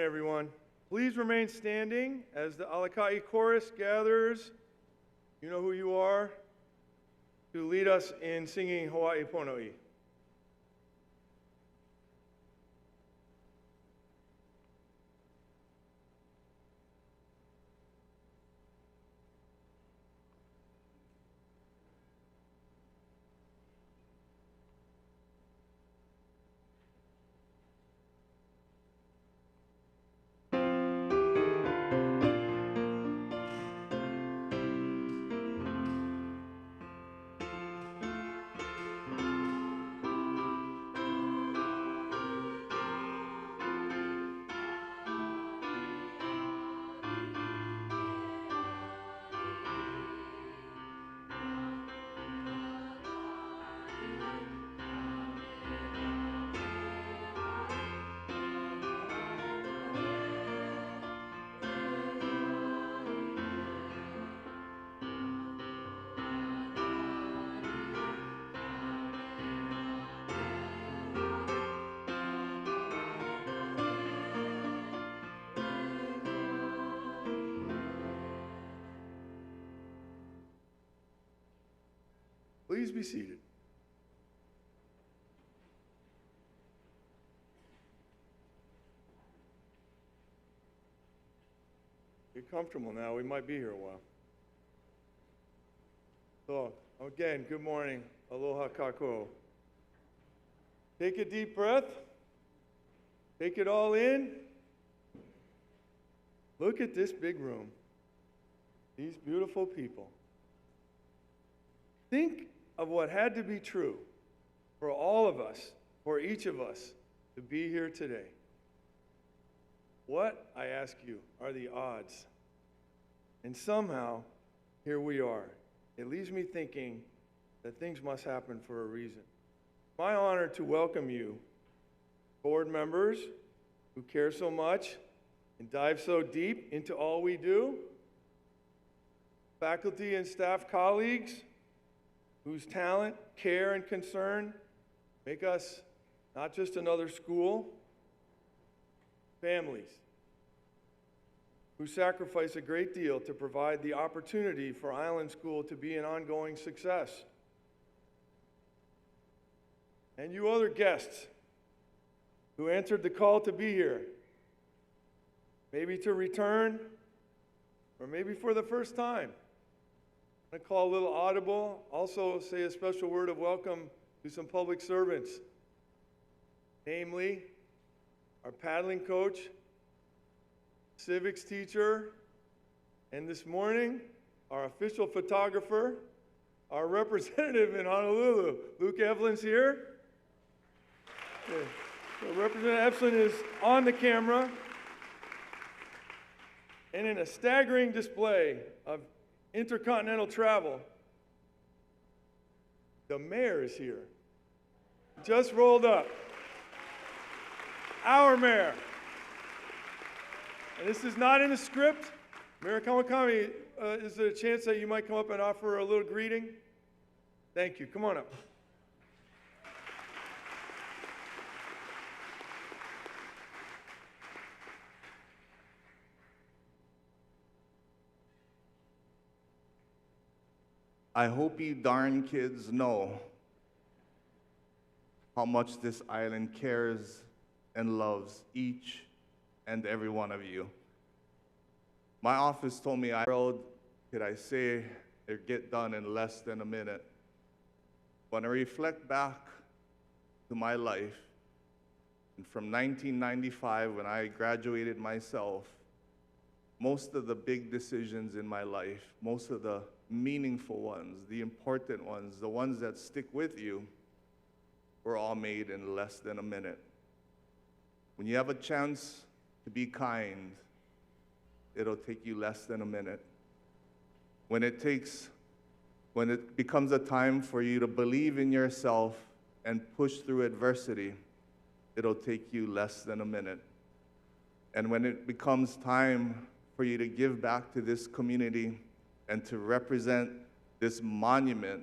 morning, everyone. Please remain standing as the Alakai chorus gathers. You know who you are, to lead us in singing Hawaii Pono'i. Please be seated. Get comfortable now. We might be here a while. So, again, good morning. Aloha kako. Take a deep breath. Take it all in. Look at this big room. These beautiful people. Think of what had to be true for all of us, for each of us, to be here today. What, I ask you, are the odds? And somehow, here we are. It leaves me thinking that things must happen for a reason. It's my honor to welcome you, board members who care so much and dive so deep into all we do, faculty and staff colleagues, whose talent, care, and concern make us not just another school, families who sacrifice a great deal to provide the opportunity for Island School to be an ongoing success. And you other guests who answered the call to be here, maybe to return, or maybe for the first time. I call a little audible, also say a special word of welcome to some public servants, namely our paddling coach, civics teacher, and this morning, our official photographer, our representative in Honolulu. Luke Evelyn's here. Okay. So Representative Evelyn is on the camera, and in a staggering display of intercontinental travel, the mayor is here. Just rolled up. Our mayor. And this is not in the script. Mayor Kawakami, is there a chance that you might come up and offer a little greeting? Thank you. Come on up. I hope you darn kids know how much this island cares and loves each and every one of you. My office told me could I say it get done in less than a minute. When I reflect back to my life, and from 1995 when I graduated myself, most of the big decisions in my life, most of the meaningful ones, the important ones, the ones that stick with you, were all made in less than a minute. When you have a chance to be kind, it'll take you less than a minute. When it becomes a time for you to believe in yourself and push through adversity, it'll take you less than a minute. And when it becomes time for you to give back to this community and to represent this monument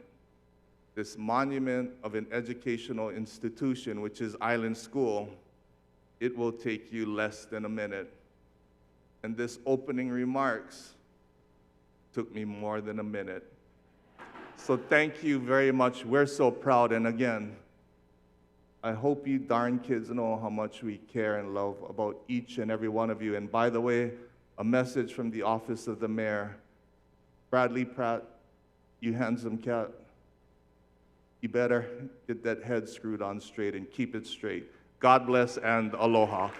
of an educational institution, which is Island School, it will take you less than a minute. And this opening remarks took me more than a minute. So thank you very much. We're so proud. And again, I hope you darn kids know how much we care and love about each and every one of you. And by the way, a message from the office of the mayor. Bradley Pratt, you handsome cat, you better get that head screwed on straight and keep it straight. God bless and aloha.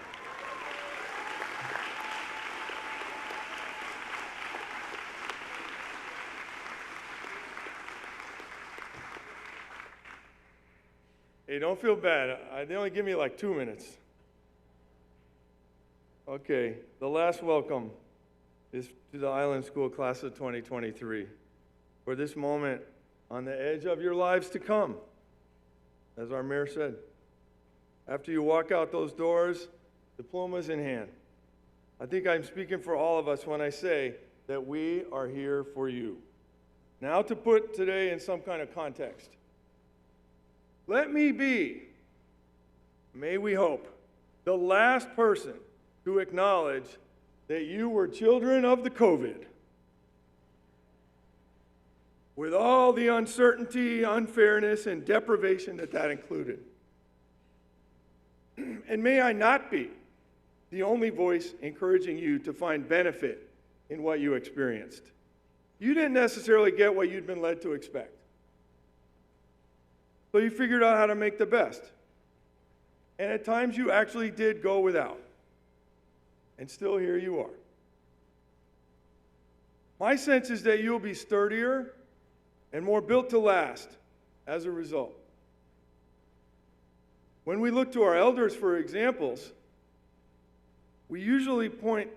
Hey, don't feel bad. They only give me like 2 minutes. Okay, the last welcome is to the Island School class of 2023. For this moment on the edge of your lives to come, as our mayor said. After you walk out those doors, diplomas in hand. I think I'm speaking for all of us when I say that we are here for you. Now to put today in some kind of context. Let me be, may we hope, the last person to acknowledge that you were children of the COVID. With all the uncertainty, unfairness, and deprivation that included. And may I not be the only voice encouraging you to find benefit in what you experienced. You didn't necessarily get what you'd been led to expect. So you figured out how to make the best. And at times you actually did go without. And still here you are. My sense is that you'll be sturdier and more built to last as a result. When we look to our elders for examples, we usually point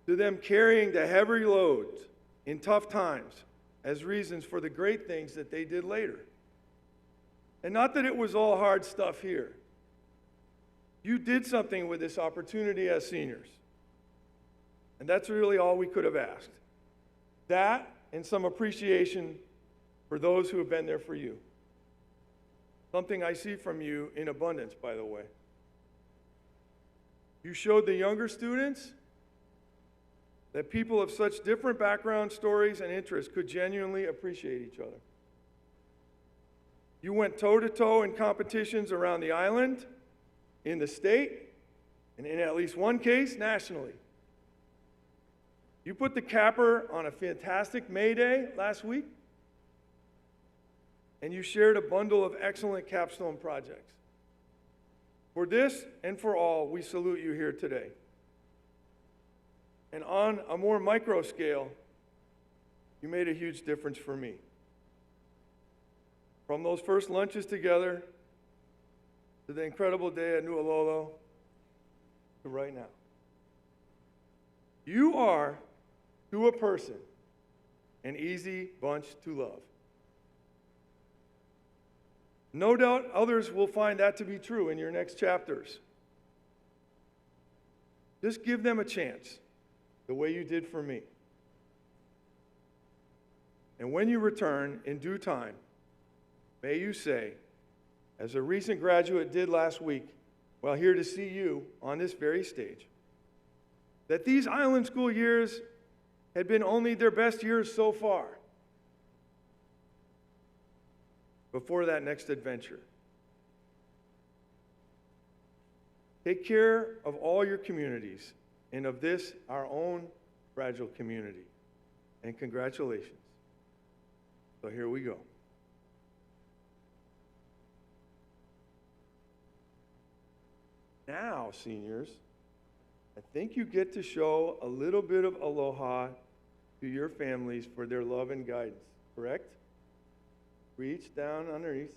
to them carrying the heavy loads in tough times as reasons for the great things that they did later. And not that it was all hard stuff here. You did something with this opportunity as seniors. And that's really all we could have asked. That and some appreciation for those who have been there for you. Something I see from you in abundance, by the way. You showed the younger students that people of such different backgrounds, stories, and interests could genuinely appreciate each other. You went toe-to-toe in competitions around the island, in the state, and in at least one case, nationally. You put the capper on a fantastic May Day last week, and you shared a bundle of excellent capstone projects. For this and for all, we salute you here today. And on a more micro scale, you made a huge difference for me. From those first lunches together, to the incredible day at Nu'ololo, to right now. You are, to a person, an easy bunch to love. No doubt others will find that to be true in your next chapters. Just give them a chance, the way you did for me. And when you return in due time, may you say, as a recent graduate did last week, while here to see you on this very stage, that these Island School years had been only their best years so far before that next adventure. Take care of all your communities and of this, our own fragile community. And congratulations. So here we go. Now, seniors, I think you get to show a little bit of aloha to your families for their love and guidance, correct? Reach down underneath.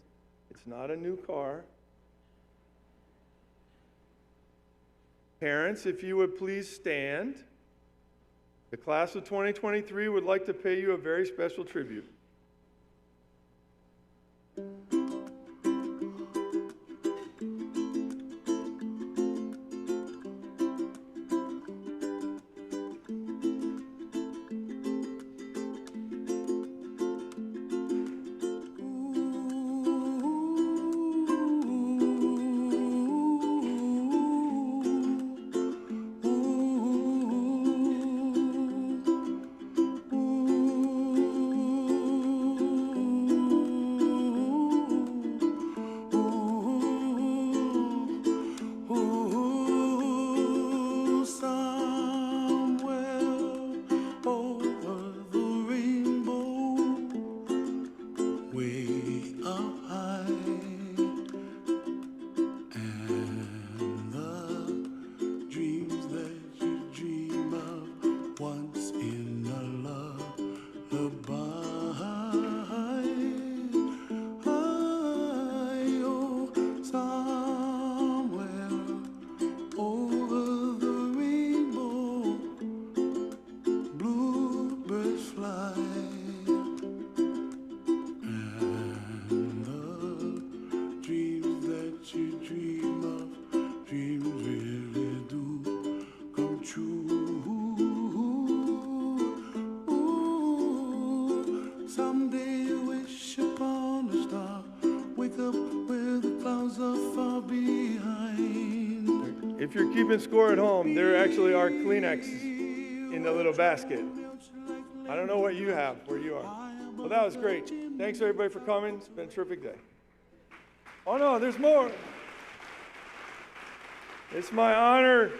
It's not a new car. Parents, if you would please stand. The class of 2023 would like to pay you a very special tribute. If you're keeping score at home, there actually are Kleenexes in the little basket. I don't know what you have where you are. Well, that was great. Thanks, everybody, for coming. It's been a terrific day. Oh, no, there's more. It's my honor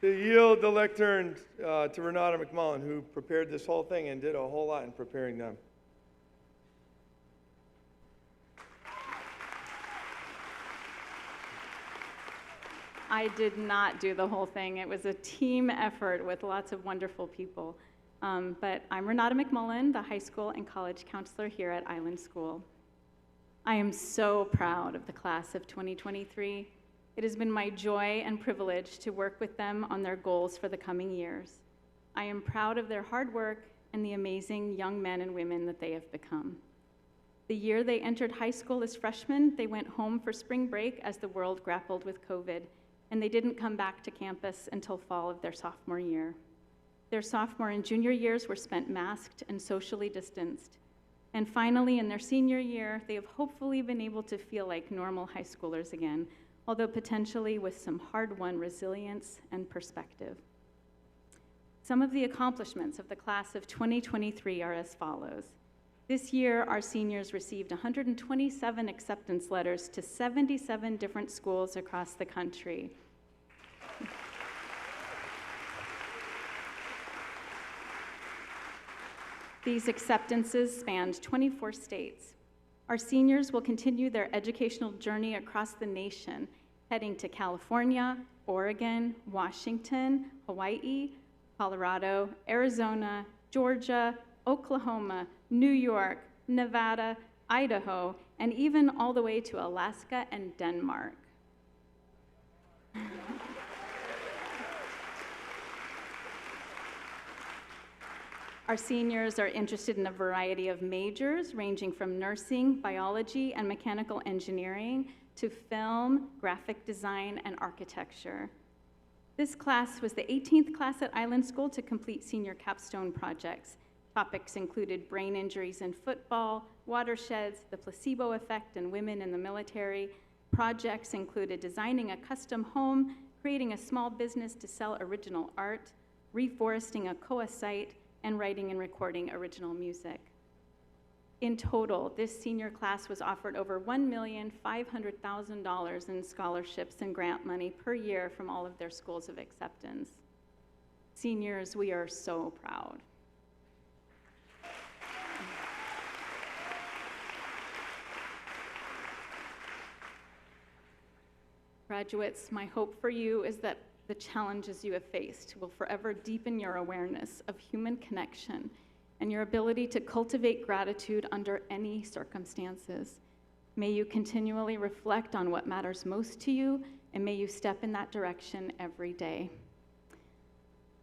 to yield the lectern to Renata McMullen, who prepared this whole thing and did a whole lot in preparing them. I did not do the whole thing. It was a team effort with lots of wonderful people. But I'm Renata McMullen, the high school and college counselor here at Island School. I am so proud of the class of 2023. It has been my joy and privilege to work with them on their goals for the coming years. I am proud of their hard work and the amazing young men and women that they have become. The year they entered high school as freshmen, they went home for spring break as the world grappled with COVID, and they didn't come back to campus until fall of their sophomore year. Their sophomore and junior years were spent masked and socially distanced. And finally, in their senior year, they have hopefully been able to feel like normal high schoolers again, although potentially with some hard-won resilience and perspective. Some of the accomplishments of the class of 2023 are as follows. This year, our seniors received 127 acceptance letters to 77 different schools across the country. These acceptances spanned 24 states. Our seniors will continue their educational journey across the nation, heading to California, Oregon, Washington, Hawaii, Colorado, Arizona, Georgia, Oklahoma, New York, Nevada, Idaho, and even all the way to Alaska and Denmark. Our seniors are interested in a variety of majors, ranging from nursing, biology, and mechanical engineering, to film, graphic design, and architecture. This class was the 18th class at Island School to complete senior capstone projects. Topics included brain injuries in football, watersheds, the placebo effect, and women in the military. Projects included designing a custom home, creating a small business to sell original art, reforesting a COA site, and writing and recording original music. In total, this senior class was offered over $1,500,000 in scholarships and grant money per year from all of their schools of acceptance. Seniors, we are so proud. Graduates, my hope for you is that the challenges you have faced will forever deepen your awareness of human connection and your ability to cultivate gratitude under any circumstances. May you continually reflect on what matters most to you, and may you step in that direction every day.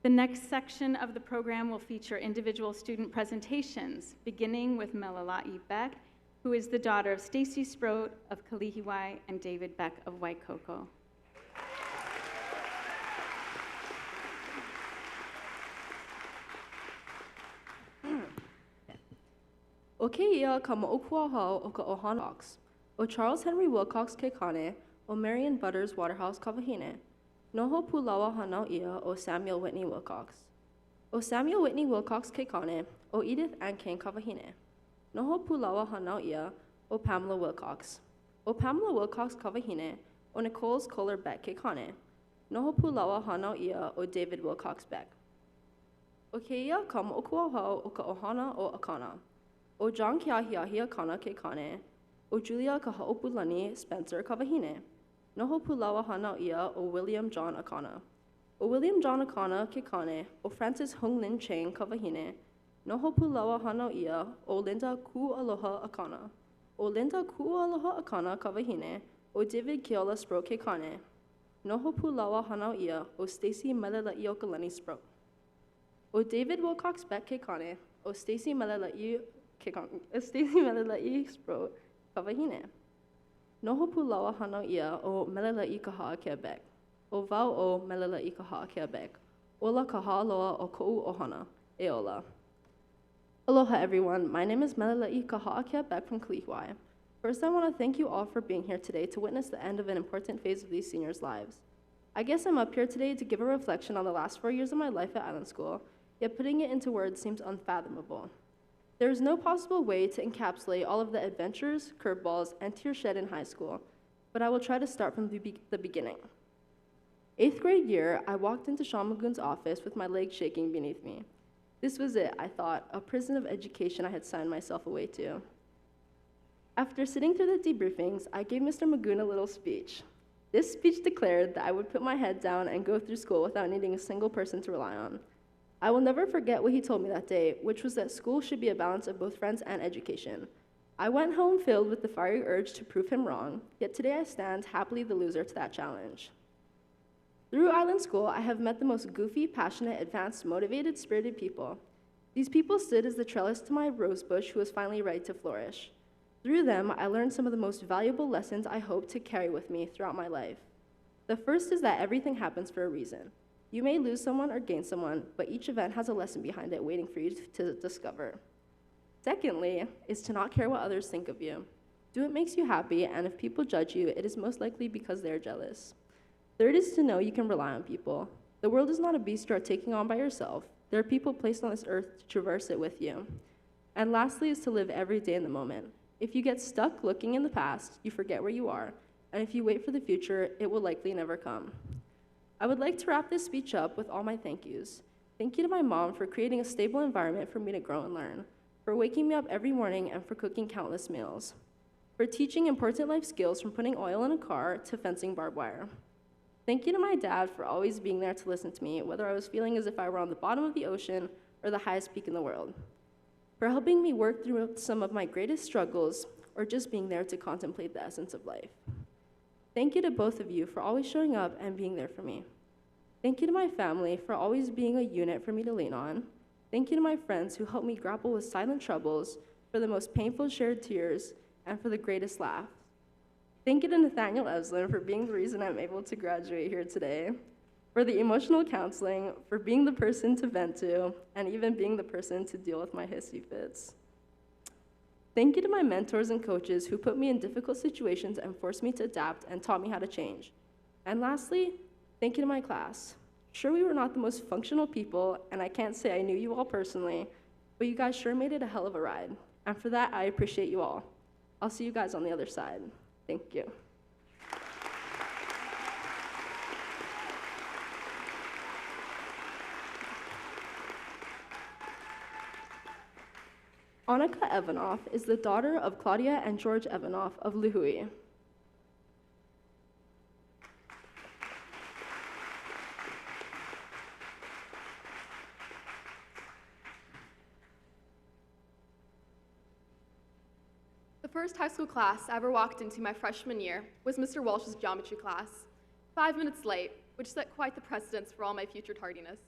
The next section of the program will feature individual student presentations, beginning with Melalai Beck, who is the daughter of Stacy Sproat of Kalihiwai and David Beck of Waikoko. O ke ia ka maokua hau o ka ohana Wilcox, o Charles Henry Wilcox ke kane, o Marion Butters Waterhouse Kawahine, noho pulawa hanau ia o Samuel Whitney Wilcox. O Samuel Whitney Wilcox ke kane, o Edith Ann King Kawahine, noho pulawa hanau ia o Pamela Wilcox. O Pamela Wilcox Kawahine, o Nicole's Kohler Beck ke kane, noho pulawa hanau ia o David Wilcox Beck. O ke ia ka maokua hau o ka ohana o Akana, o John Kiahiahi Akana ke kane, o Julia Kahaopulani Spencer Kawahine, noho pulawa hanau ia o William John Akana. O William John Akana ke kane, o Francis Hung Lin Chang Kawahine, noho pulawa hanau ia o Linda Ku'aloha Akana. O Linda Ku'aloha Akana Kawahine, o David Keola Sproat ke kane, noho pulawa hanau ia o Stacy Melela'i Okalani Sproat. O David Wilcox Beck ke kane, o Stacy Melela'i Sproat Kawahine. Noho pulawa hanau ia o Melela'i Kaha'a ke Beck. O vau o Melela'i Kaha'a ke Beck. Ola kaha loa o ko'u ohana. E ola. Aloha everyone, my name is Melela'i Kaha'a ke Beck from Kalihiwai. First, I want to thank you all for being here today to witness the end of an important phase of these seniors' lives. I guess I'm up here today to give a reflection on the last 4 years of my life at Island School, yet putting it into words seems unfathomable. There is no possible way to encapsulate all of the adventures, curveballs, and tears shed in high school, but I will try to start from the beginning. 8th grade year, I walked into Sean Magoon's office with my legs shaking beneath me. This was it, I thought, a prison of education I had signed myself away to. After sitting through the debriefings, I gave Mr. Magoon a little speech. This speech declared that I would put my head down and go through school without needing a single person to rely on. I will never forget what he told me that day, which was that school should be a balance of both friends and education. I went home filled with the fiery urge to prove him wrong, yet today I stand happily the loser to that challenge. Through Island School, I have met the most goofy, passionate, advanced, motivated, spirited people. These people stood as the trellis to my rosebush who was finally ready to flourish. Through them, I learned some of the most valuable lessons I hope to carry with me throughout my life. The first is that everything happens for a reason. You may lose someone or gain someone, but each event has a lesson behind it waiting for you to discover. Secondly, is to not care what others think of you. Do what makes you happy, and if people judge you, it is most likely because they're jealous. Third is to know you can rely on people. The world is not a beast you are taking on by yourself. There are people placed on this earth to traverse it with you. And lastly is to live every day in the moment. If you get stuck looking in the past, you forget where you are, and if you wait for the future, it will likely never come. I would like to wrap this speech up with all my thank yous. Thank you to my mom for creating a stable environment for me to grow and learn, for waking me up every morning and for cooking countless meals, for teaching important life skills from putting oil in a car to fencing barbed wire. Thank you to my dad for always being there to listen to me, whether I was feeling as if I were on the bottom of the ocean or the highest peak in the world, for helping me work through some of my greatest struggles or just being there to contemplate the essence of life. Thank you to both of you for always showing up and being there for me. Thank you to my family for always being a unit for me to lean on. Thank you to my friends who helped me grapple with silent troubles, for the most painful shared tears, and for the greatest laugh. Thank you to Nathaniel Eslin for being the reason I'm able to graduate here today, for the emotional counseling, for being the person to vent to, and even being the person to deal with my hissy fits. Thank you to my mentors and coaches who put me in difficult situations and forced me to adapt and taught me how to change. And lastly, thank you to my class. Sure, we were not the most functional people, and I can't say I knew you all personally, but you guys sure made it a hell of a ride. And for that, I appreciate you all. I'll see you guys on the other side. Thank you. Annika Evanoff is the daughter of Claudia and George Evanoff of Lihue. The first high school class I ever walked into my freshman year was Mr. Walsh's geometry class, 5 minutes late, which set quite the precedence for all my future tardiness.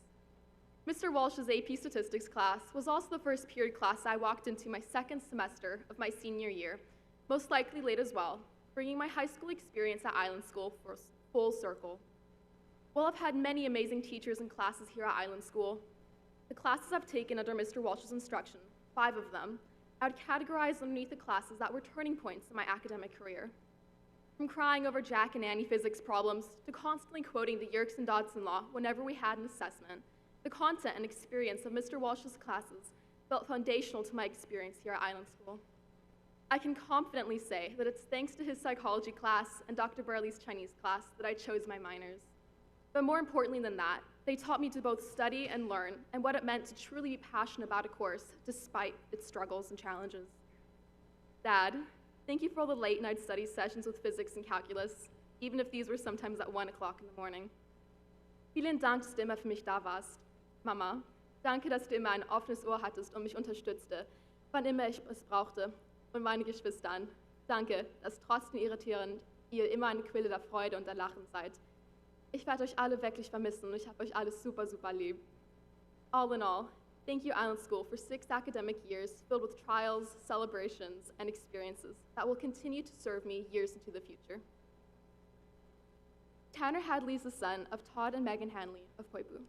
Mr. Walsh's AP statistics class was also the first period class I walked into my second semester of my senior year, most likely late as well, bringing my high school experience at Island School full circle. While I've had many amazing teachers and classes here at Island School, the classes I've taken under Mr. Walsh's instruction, 5 of them, I would categorize underneath the classes that were turning points in my academic career. From crying over Jack and Annie physics problems to constantly quoting the Yerkes and Dodson law whenever we had an assessment, the content and experience of Mr. Walsh's classes felt foundational to my experience here at Island School. I can confidently say that it's thanks to his psychology class and Dr. Burley's Chinese class that I chose my minors. But more importantly than that, they taught me to both study and learn, and what it meant to truly be passionate about a course despite its struggles and challenges. Dad, thank you for all the late night study sessions with physics and calculus, even if these were sometimes at 1 o'clock in the morning. Vielen Dank, dass du immer für mich da warst. Mama, danke, dass du immer ein offenes Ohr hattest und mich unterstützte, wann immer ich es brauchte. Und meine Geschwistern, danke, dass trotzdem irritierend ihr immer eine Quelle der Freude und der Lachen seid. Ich werde euch alle wirklich vermissen und ich habe euch alle super, super lieb. All in all, thank you Island School for 6 academic years filled with trials, celebrations, and experiences that will continue to serve me years into the future. Tanner Hadley is the son of Todd and Megan Hanley of Poipu.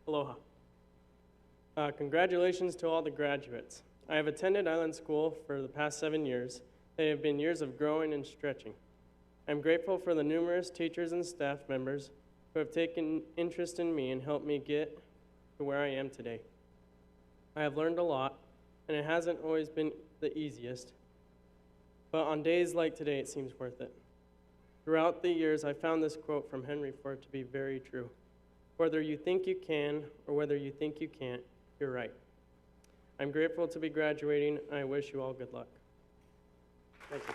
Aloha. Congratulations to all the graduates. I have attended Island School for the past 7 years. They have been years of growing and stretching. I'm grateful for the numerous teachers and staff members who have taken interest in me and helped me get to where I am today. I have learned a lot, and it hasn't always been the easiest, but on days like today, it seems worth it. Throughout the years, I found this quote from Henry Ford to be very true. Whether you think you can or whether you think you can't, you're right. I'm grateful to be graduating, and I wish you all good luck. Thank you.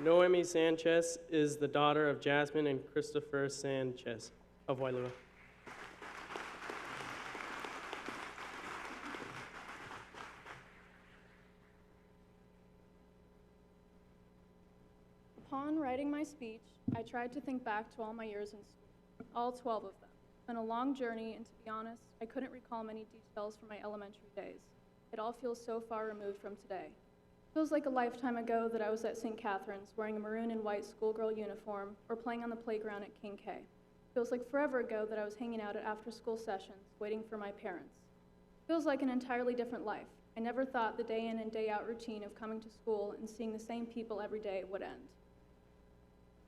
Noemi Sanchez is the daughter of Jasmine and Christopher Sanchez of Wailua. Upon writing my speech, I tried to think back to all my years in school, all 12 of them. It's been a long journey, and to be honest, I couldn't recall many details from my elementary days. It all feels so far removed from today. It feels like a lifetime ago that I was at St. Catherine's wearing a maroon and white schoolgirl uniform or playing on the playground at King K. It feels like forever ago that I was hanging out at after-school sessions, waiting for my parents. It feels like an entirely different life. I never thought the day in and day out routine of coming to school and seeing the same people every day would end.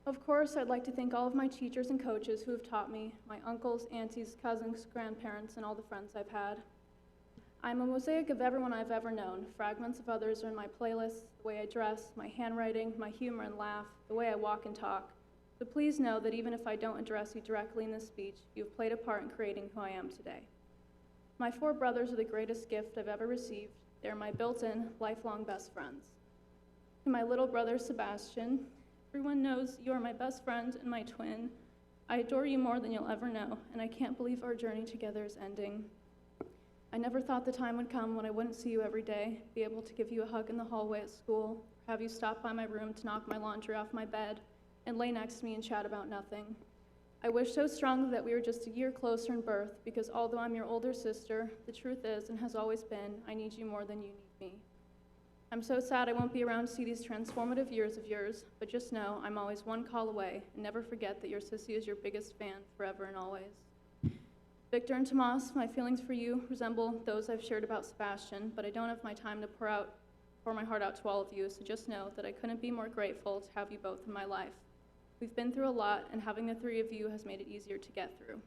Of course, I'd like to thank all of my teachers and coaches who have taught me, my uncles, aunties, cousins, grandparents, and all the friends I've had. I'm a mosaic of everyone I've ever known. Fragments of others are in my playlists, the way I dress, my handwriting, my humor and laugh, the way I walk and talk. But please know that even if I don't address you directly in this speech, you've played a part in creating who I am today. My 4 brothers are the greatest gift I've ever received. They're my built-in, lifelong best friends. To my little brother, Sebastian, everyone knows you're my best friend and my twin. I adore you more than you'll ever know, and I can't believe our journey together is ending. I never thought the time would come when I wouldn't see you every day, be able to give you a hug in the hallway at school, have you stop by my room to knock my laundry off my bed, and lay next to me and chat about nothing. I wish so strongly that we were just a year closer in birth, because although I'm your older sister, the truth is, and has always been, I need you more than you need me. I'm so sad I won't be around to see these transformative years of yours, but just know I'm always one call away, and never forget that your sissy is your biggest fan forever and always. Victor and Tomas, my feelings for you resemble those I've shared about Sebastian, but I don't have my time to pour my heart out to all of you, so just know that I couldn't be more grateful to have you both in my life. We've been through a lot, and having the 3 of you has made it easier to get through.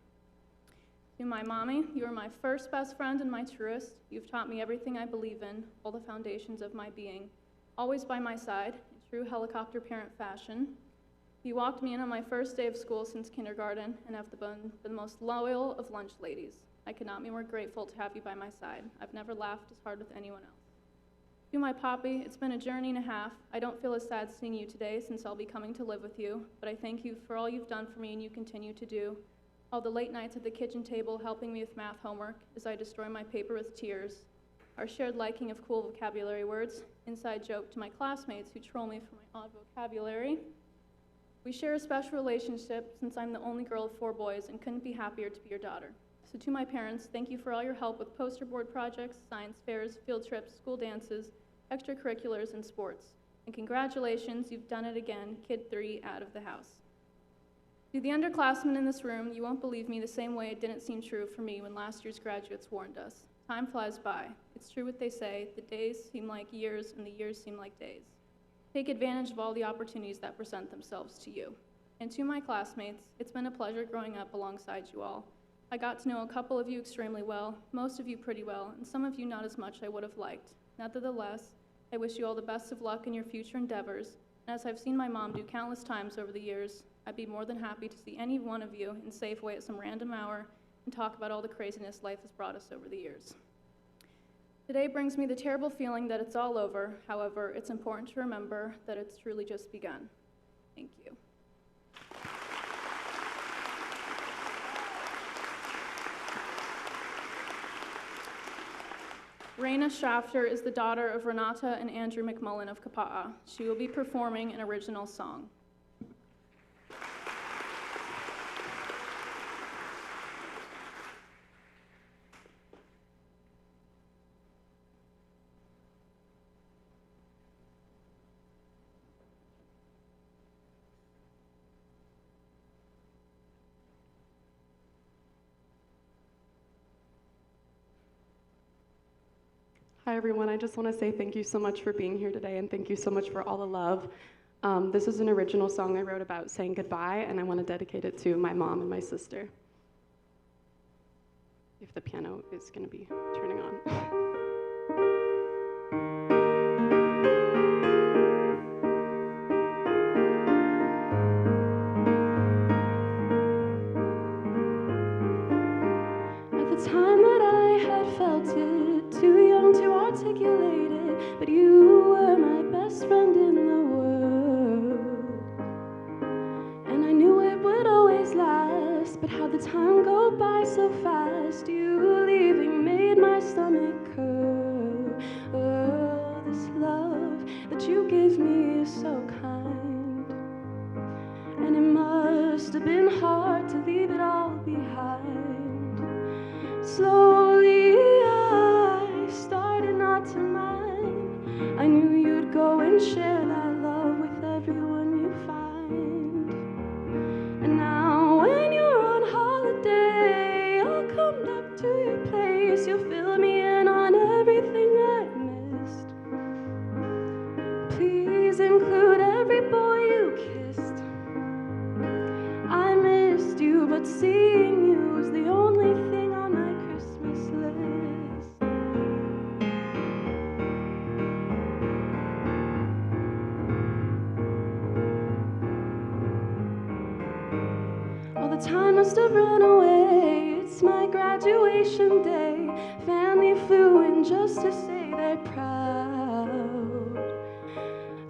To my mommy, you are my first best friend and my truest. You've taught me everything I believe in, all the foundations of my being, always by my side, in true helicopter parent fashion. You walked me in on my first day of school since kindergarten and have been the most loyal of lunch ladies. I could not be more grateful to have you by my side. I've never laughed as hard with anyone else. To my poppy, it's been a journey and a half. I don't feel as sad seeing you today since I'll be coming to live with you, but I thank you for all you've done for me and you continue to do. All the late nights at the kitchen table helping me with math homework as I destroy my paper with tears. Our shared liking of cool vocabulary words, inside joke to my classmates who troll me for my odd vocabulary. We share a special relationship since I'm the only girl of 4 boys and couldn't be happier to be your daughter. So to my parents, thank you for all your help with poster board projects, science fairs, field trips, school dances, extracurriculars, and sports. And congratulations, you've done it again, kid 3 out of the house. To the underclassmen in this room, you won't believe me the same way it didn't seem true for me when last year's graduates warned us. Time flies by. It's true what they say, the days seem like years and the years seem like days. Take advantage of all the opportunities that present themselves to you. And to my classmates, it's been a pleasure growing up alongside you all. I got to know a couple of you extremely well, most of you pretty well, and some of you not as much I would have liked. Nevertheless, I wish you all the best of luck in your future endeavors, and as I've seen my mom do countless times over the years, I'd be more than happy to see any one of you in Safeway at some random hour and talk about all the craziness life has brought us over the years. Today brings me the terrible feeling that it's all over. However, it's important to remember that it's truly just begun. Thank you. Raina Shafter is the daughter of Renata and Andrew McMullen of Kapa'a. She will be performing an original song. Hi, everyone. I just want to say thank you so much for being here today, and thank you so much for all the love. This is an original song I wrote about saying goodbye, and I want to dedicate it to my mom and my sister. If the piano is going to be turning on. At the time that I had felt it, too young to articulate it, but you were my best friend in the world. And I knew it would always last, but how'd the time go by so fast? You leaving made my stomach curl. Oh, this love that you gave me is so kind, and it must have been hard to leave it all behind. Slowly I started not to mind. I knew you'd go and share that love with everyone you find. And now when you're on holiday, I'll come back to your place. You'll fill me in on everything I missed. Please include every boy you kissed. I missed you, but seeing you was the only thing on my Christmas list. All the time must have run away. It's my graduation day. Family flew in just to say they're proud.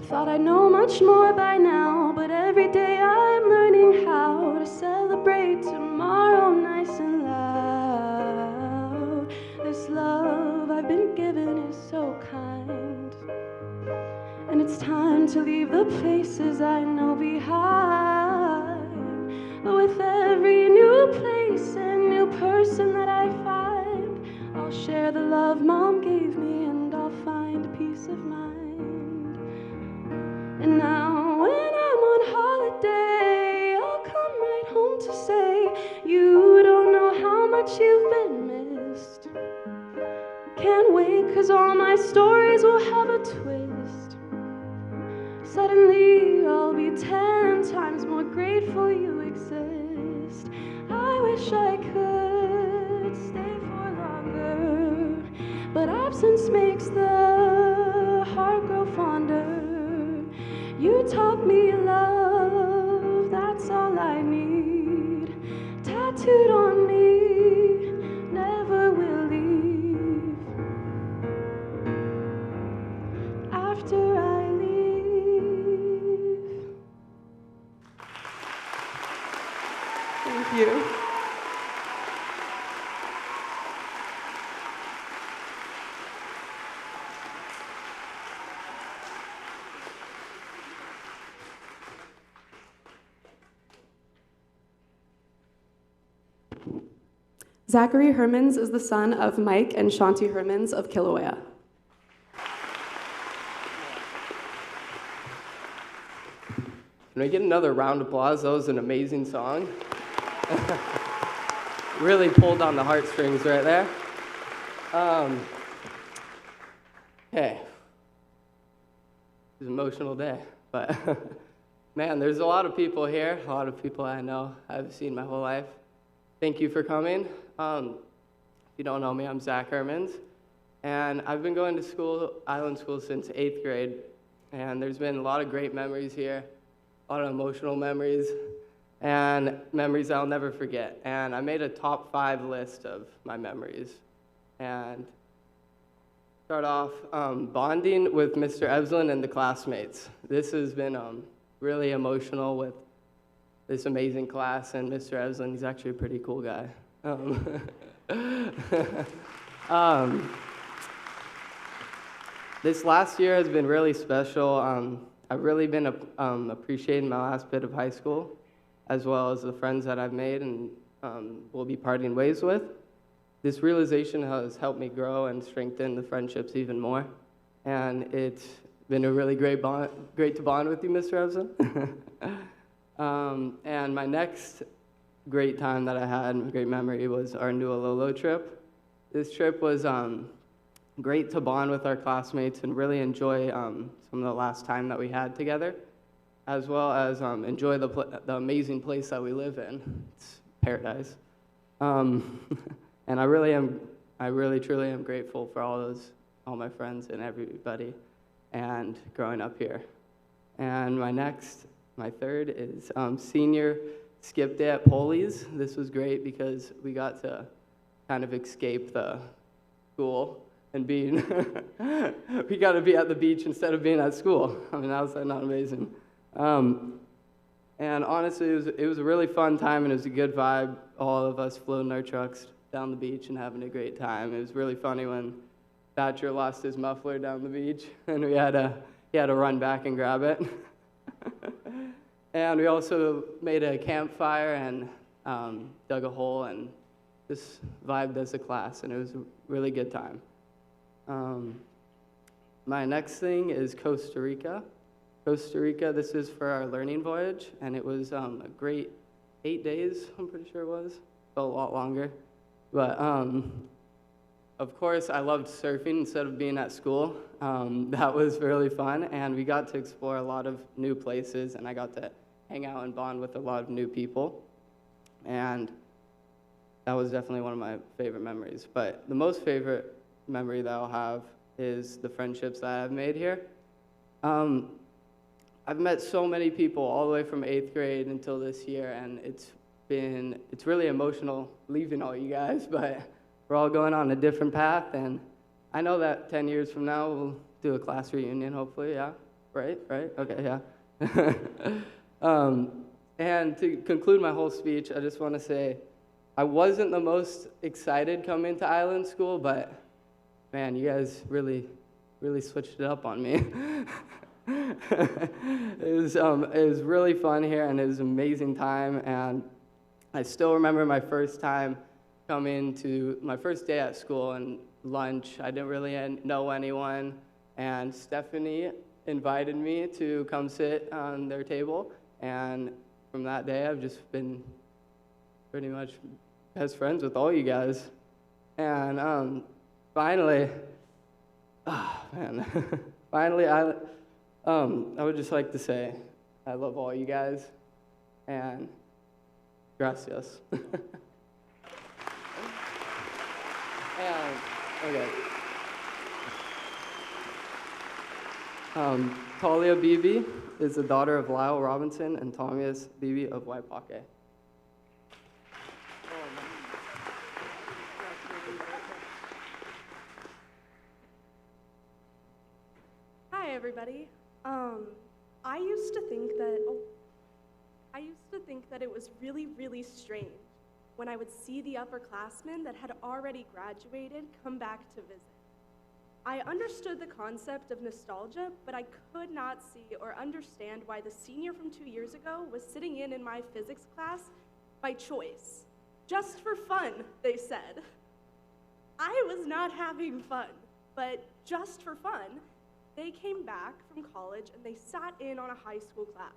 Thought I'd know much more by now, but every day I'm learning how to celebrate tomorrow nice and loud. This love I've been given is so kind, and it's time to leave the places I know behind. With every new place and new person that I find, I'll share the love Mom gave me, and I'll find peace of mind. And now when I'm on holiday, I'll come right home to say, you don't know how much you've been missed. Can't wait, 'cause all my stories will have a twist. Suddenly I'll be 10 times more grateful you exist. I wish I could stay for longer, but absence makes the heart grow fonder. You taught me love, that's all I need. Tattooed on me, never will leave. After I leave. Thank you. Zachary Hermans is the son of Mike and Shanti Hermans of Kilauea. Can I get another round of applause? That was an amazing song. Really pulled on the heartstrings right there. Hey, it's an emotional day, but man, there's a lot of people here, a lot of people I know I've seen my whole life. Thank you for coming. If you don't know me, I'm Zach Hermans, and I've been going to school, Island School, since 8th grade, and there's been a lot of great memories here, a lot of emotional memories, and memories I'll never forget. And I made a top 5 list of my memories, and start off bonding with Mr. Evslin and the classmates. This has been really emotional with this amazing class, and Mr. Evslin, he's actually a pretty cool guy. This last year has been really special. I've really been appreciating my last bit of high school, as well as the friends that I've made and will be parting ways with. This realization has helped me grow and strengthen the friendships even more, and it's been a really great to bond with you, Mr. Evslin. And my next great time that I had, great memory, was our Nuololo trip. This trip was great to bond with our classmates and really enjoy some of the last time that we had together, as well as enjoy the amazing place that we live in. It's paradise. And I really truly am grateful for all my friends and everybody and growing up here. And my third is senior skip day at Poli's. This was great because we got to kind of escape the school and we got to be at the beach instead of being at school. I mean, that was not amazing. And honestly, it was a really fun time, and it was a good vibe. All of us floating our trucks down the beach and having a great time. It was really funny when Thatcher lost his muffler down the beach, and he had to run back and grab it. And we also made a campfire and dug a hole and just vibed as a class, and it was a really good time. My next thing is Costa Rica. Costa Rica, this is for our learning voyage, and it was a great 8 days, I'm pretty sure it was. Felt a lot longer. But of course, I loved surfing instead of being at school. That was really fun, and we got to explore a lot of new places, and I got to hang out and bond with a lot of new people. And that was definitely one of my favorite memories. But the most favorite memory that I'll have is the friendships that I've made here. I've met so many people all the way from 8th grade until this year, and it's really emotional leaving all you guys, but we're all going on a different path, and I know that 10 years from now we'll do a class reunion, hopefully, yeah? Right? Okay, yeah. And to conclude my whole speech, I just want to say I wasn't the most excited coming to Island School, but man, you guys really switched it up on me. It was really fun here, and it was an amazing time, and I still remember my first time coming to my first day at school and lunch. I didn't really know anyone, and Stephanie invited me to come sit on their table, and from that day I've just been pretty much best friends with all you guys. And finally, I would just like to say I love all you guys, and gracias. And, okay. Talia Beebe is the daughter of Lyle Robinson and Thomas Beebe of Waipake. Hi, everybody. I used to think that it was really strange when I would see the upperclassmen that had already graduated come back to visit. I understood the concept of nostalgia, but I could not see or understand why the senior from 2 years ago was sitting in my physics class by choice. Just for fun, they said. I was not having fun, but just for fun, they came back from college and they sat in on a high school class.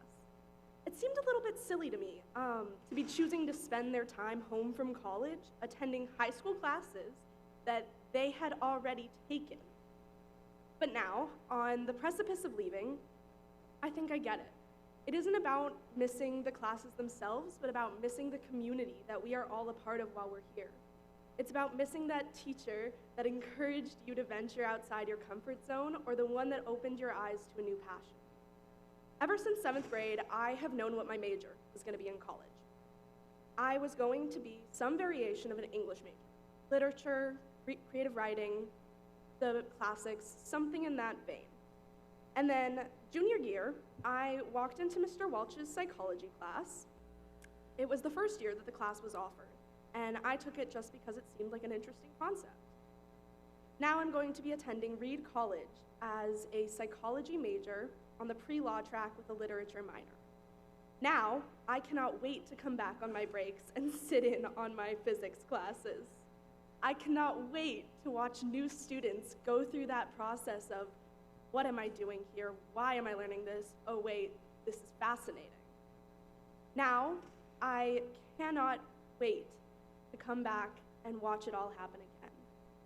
It seemed a little bit silly to me to be choosing to spend their time home from college attending high school classes that they had already taken. But now, on the precipice of leaving, I think I get it. It isn't about missing the classes themselves, but about missing the community that we are all a part of while we're here. It's about missing that teacher that encouraged you to venture outside your comfort zone, or the one that opened your eyes to a new passion. Ever since 7th grade, I have known what my major was going to be in college. I was going to be some variation of an English major. Literature, creative writing, the classics, something in that vein. And then junior year, I walked into Mr. Welch's psychology class. It was the first year that the class was offered, and I took it just because it seemed like an interesting concept. Now I'm going to be attending Reed College as a psychology major on the pre-law track with a literature minor. Now, I cannot wait to come back on my breaks and sit in on my physics classes. I cannot wait to watch new students go through that process of, what am I doing here? Why am I learning this? Oh wait, this is fascinating. Now, I cannot wait to come back and watch it all happen again.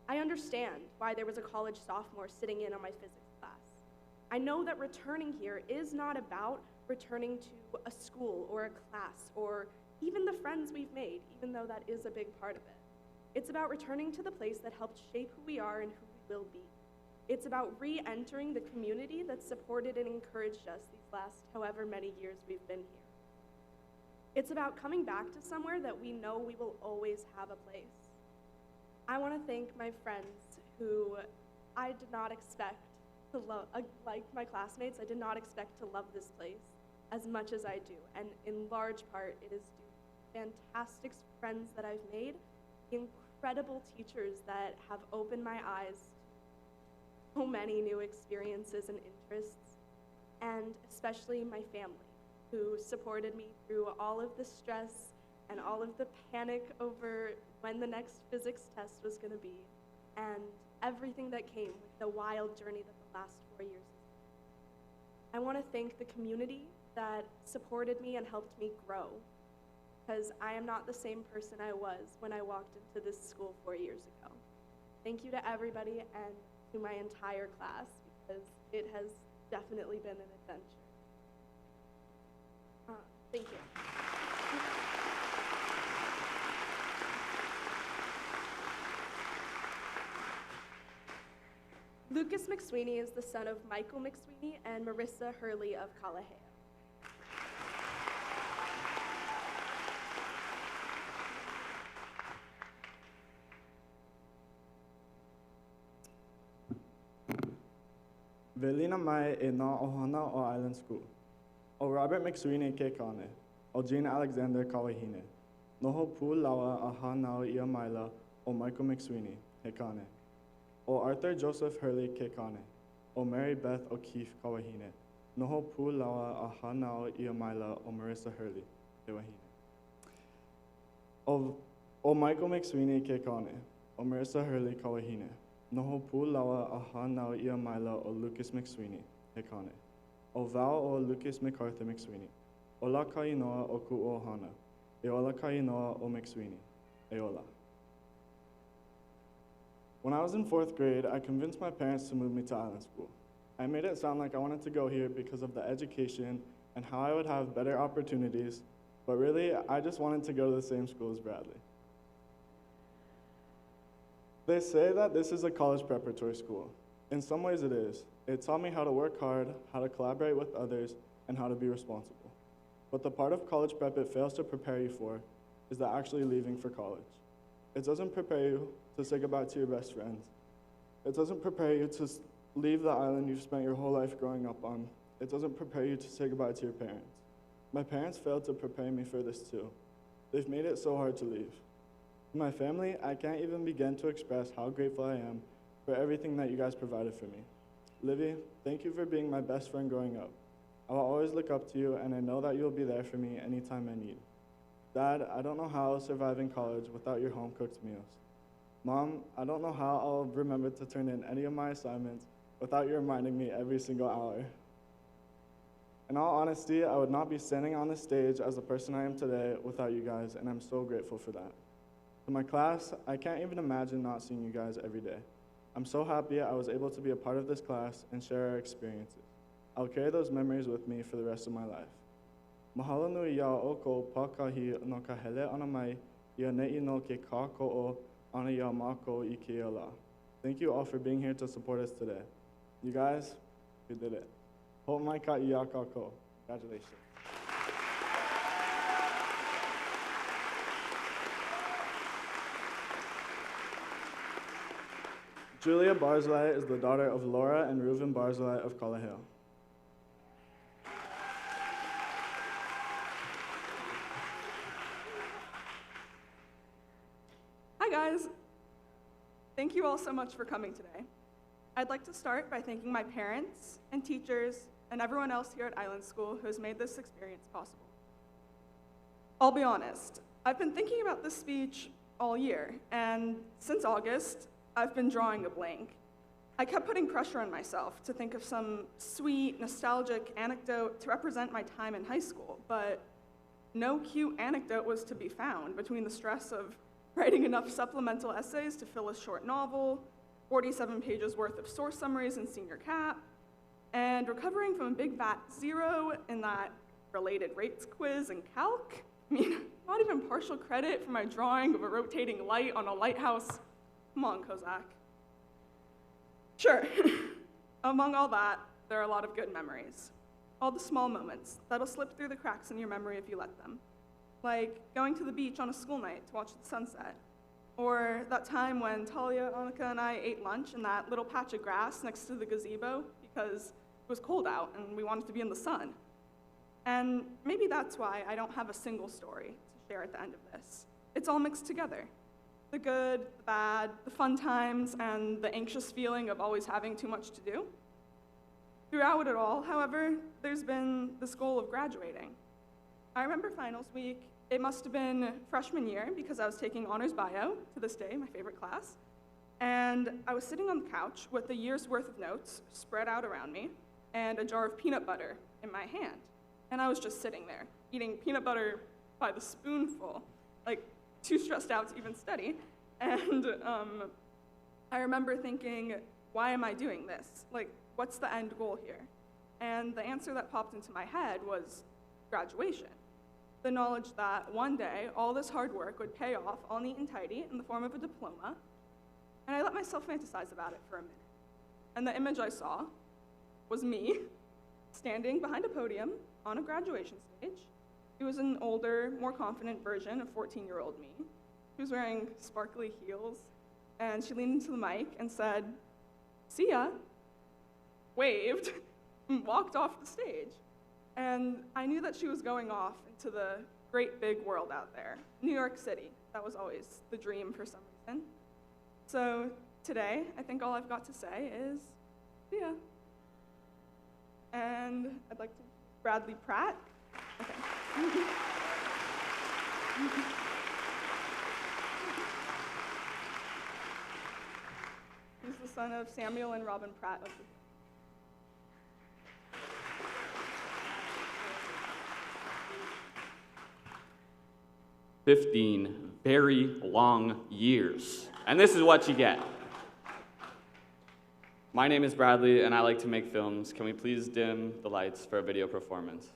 I understand why there was a college sophomore sitting in on my physics class. I know that returning here is not about returning to a school or a class or even the friends we've made, even though that is a big part of it. It's about returning to the place that helped shape who we are and who we will be. It's about re-entering the community that supported and encouraged us these last however many years we've been here. It's about coming back to somewhere that we know we will always have a place. I want to thank my friends who I did not expect to love, like my classmates, I did not expect to love this place as much as I do. And in large part, it is due to fantastic friends that I've made, the incredible teachers that have opened my eyes to so many new experiences and interests, and especially my family, who supported me through all of the stress and all of the panic over when the next physics test was going to be, and everything that came with the wild journey that the last 4 years has been. I want to thank the community that supported me and helped me grow, because I am not the same person I was when I walked into this school 4 years ago. Thank you to everybody and to my entire class, because it has definitely been an adventure. Thank you. Lucas McSweeney is the son of Michael McSweeney and Marissa Hurley of Kalahea. Velina mai e na ohana o Island School. O Robert McSweeney ke kane. O Jean Alexander Kawahine. Noho pu lawa aha nao ia maila o Michael McSweeney he kane. O Arthur Joseph Hurley ke kane. O Mary Beth O'Keefe Kawahine. Noho pu lawa aha nao ia maila o Marissa Hurley he wahine. O Michael McSweeney ke kane. O Marissa Hurley Kawahine. Noho pu lawa aha nao ia maila o Lucas McSweeney he kane. O Val o Lucas MacArthur McSweeney. Ola kainoa o ku ohana. E ola kainoa o McSweeney. E ola. When I was in 4th grade, I convinced my parents to move me to Island School. I made it sound like I wanted to go here because of the education and how I would have better opportunities, but really, I just wanted to go to the same school as Bradley. They say that this is a college preparatory school. In some ways it is. It taught me how to work hard, how to collaborate with others, and how to be responsible. But the part of college prep it fails to prepare you for is the actually leaving for college. It doesn't prepare you to say goodbye to your best friends. It doesn't prepare you to leave the island you've spent your whole life growing up on. It doesn't prepare you to say goodbye to your parents. My parents failed to prepare me for this too. They've made it so hard to leave. To my family, I can't even begin to express how grateful I am for everything that you guys provided for me. Livy, thank you for being my best friend growing up. I will always look up to you, and I know that you'll be there for me anytime I need. Dad, I don't know how I'll survive in college without your home-cooked meals. Mom, I don't know how I'll remember to turn in any of my assignments without you reminding me every single hour. In all honesty, I would not be standing on this stage as the person I am today without you guys, and I'm so grateful for that. To my class, I can't even imagine not seeing you guys every day. I'm so happy I was able to be a part of this class and share our experiences. I'll carry those memories with me for the rest of my life. Mahalo nui ia oko pakahi no ka hele ana mai ia ne'i no ke kāko'o ana ia mako I ke ala. Thank you all for being here to support us today. You guys, you did it. Ho mai ka ia kako. Congratulations. Julia Barzilai is the daughter of Laura and Reuven Barzilai of Kalahea. Hi guys. Thank you all so much for coming today. I'd like to start by thanking my parents and teachers and everyone else here at Island School who has made this experience possible. I'll be honest, I've been thinking about this speech all year, and since August, I've been drawing a blank. I kept putting pressure on myself to think of some sweet, nostalgic anecdote to represent my time in high school, but no cute anecdote was to be found between the stress of writing enough supplemental essays to fill a short novel, 47 pages worth of source summaries in senior cap, and recovering from a big fat 0 in that related rates quiz in calc. I mean, not even partial credit for my drawing of a rotating light on a lighthouse. Come on, Kozak. Sure, among all that, there are a lot of good memories. All the small moments that'll slip through the cracks in your memory if you let them. Like going to the beach on a school night to watch the sunset. Or that time when Talia, Annika, and I ate lunch in that little patch of grass next to the gazebo because it was cold out and we wanted to be in the sun. And maybe that's why I don't have a single story to share at the end of this. It's all mixed together. The good, the bad, the fun times, and the anxious feeling of always having too much to do. Throughout it all, however, there's been this goal of graduating. I remember finals week. It must have been freshman year because I was taking honors bio, to this day, my favorite class. And I was sitting on the couch with a year's worth of notes spread out around me and a jar of peanut butter in my hand. And I was just sitting there, eating peanut butter by the spoonful, like too stressed out to even study. And I remember thinking, why am I doing this? Like, what's the end goal here? And the answer that popped into my head was graduation. The knowledge that one day all this hard work would pay off all neat and tidy in the form of a diploma. And I let myself fantasize about it for a minute. And the image I saw was me standing behind a podium on a graduation stage. It was an older, more confident version of 14-year-old me. She was wearing sparkly heels, and she leaned into the mic and said, "See ya," waved, and walked off the stage. And I knew that she was going off into the great big world out there, New York City. That was always the dream for some reason. So today, I think all I've got to say is, see ya. And I'd like to Bradley Pratt. Okay. He's the son of Samuel and Robin Pratt of the 15 very long years. And this is what you get. My name is Bradley, and I like to make films. Can we please dim the lights for a video performance?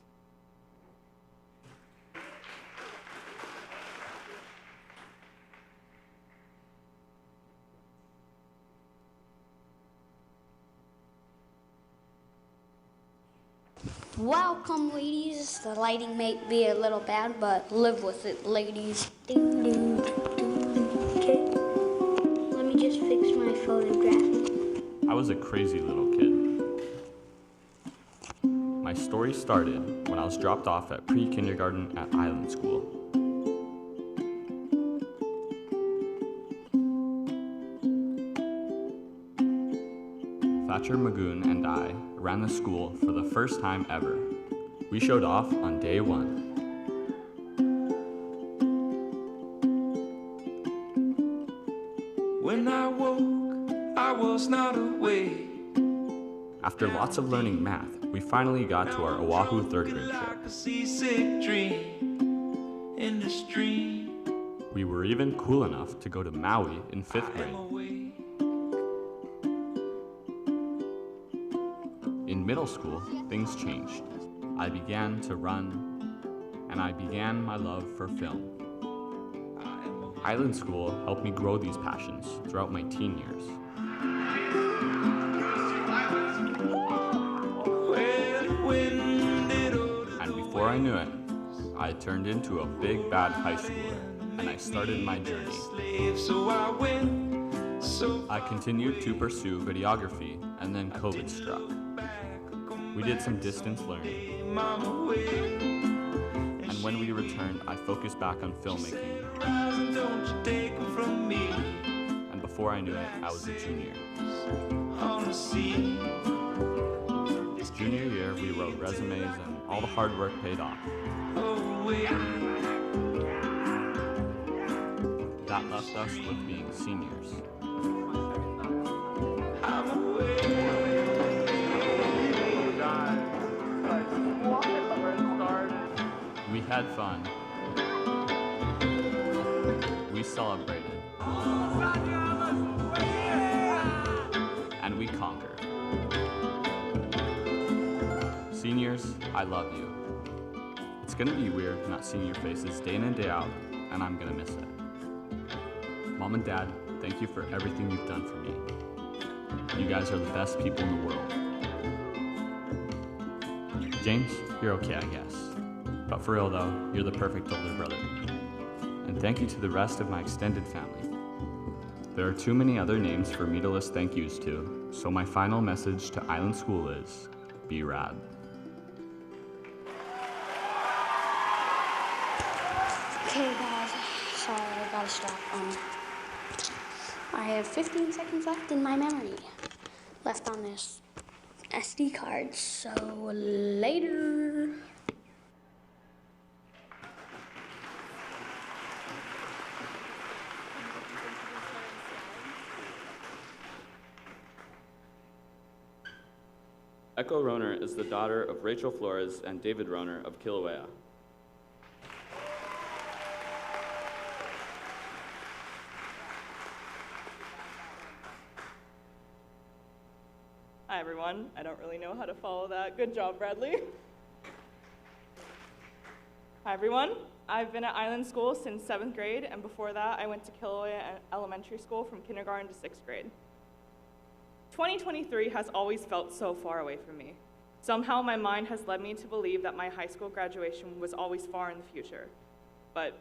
Welcome, ladies. The lighting may be a little bad, but live with it, ladies. Ding, ding, ding, ding. Okay. Let me just fix my photograph. I was a crazy little kid. My story started when I was dropped off at pre-kindergarten at Island School. Thatcher Magoon and I ran the school for the first time ever. We showed off on day one. When I woke, I was not awake. After lots of learning math, we finally got to our Oahu third grade trip. Like a seasick dream in the stream. We were even cool enough to go to Maui in 5th grade. In middle school, things changed. I began to run, and I began my love for film. Island School helped me grow these passions throughout my teen years. And before I knew it, I turned into a big bad high schooler, and I started my journey. I continued to pursue videography, and then COVID struck. We did some distance learning. And when we returned, I focused back on filmmaking. And before I knew it, I was a junior. Junior year, we wrote resumes and all the hard work paid off. That left us with being seniors. We had fun. We celebrated. And we conquered. Seniors, I love you. It's gonna be weird not seeing your faces day in and day out, and I'm gonna miss it. Mom and Dad, thank you for everything you've done for me. You guys are the best people in the world. James, you're okay, I guess. But for real though, you're the perfect older brother. And thank you to the rest of my extended family. There are too many other names for me to list thank yous to, so my final message to Island School is, be rad. Okay, guys, sorry, I gotta stop. I have 15 seconds left in my memory, left on this SD card, so later. Echo Roner is the daughter of Rachel Flores and David Roner of Kilauea. Hi everyone, I don't really know how to follow that. Good job, Bradley. Hi everyone, I've been at Island School since 7th grade, and before that I went to Kilauea Elementary School from kindergarten to 6th grade. 2023 has always felt so far away from me. Somehow my mind has led me to believe that my high school graduation was always far in the future. But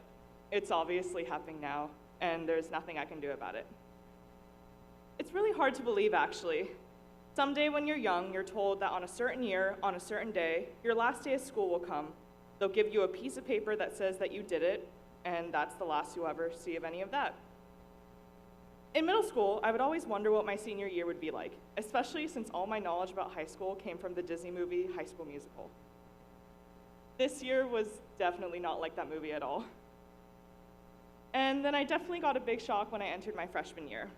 it's obviously happening now, and there's nothing I can do about it. It's really hard to believe, actually. Someday when you're young, you're told that on a certain year, on a certain day, your last day of school will come. They'll give you a piece of paper that says that you did it, and that's the last you'll ever see of any of that. In middle school, I would always wonder what my senior year would be like, especially since all my knowledge about high school came from the Disney movie High School Musical. This year was definitely not like that movie at all. And then I definitely got a big shock when I entered my freshman year.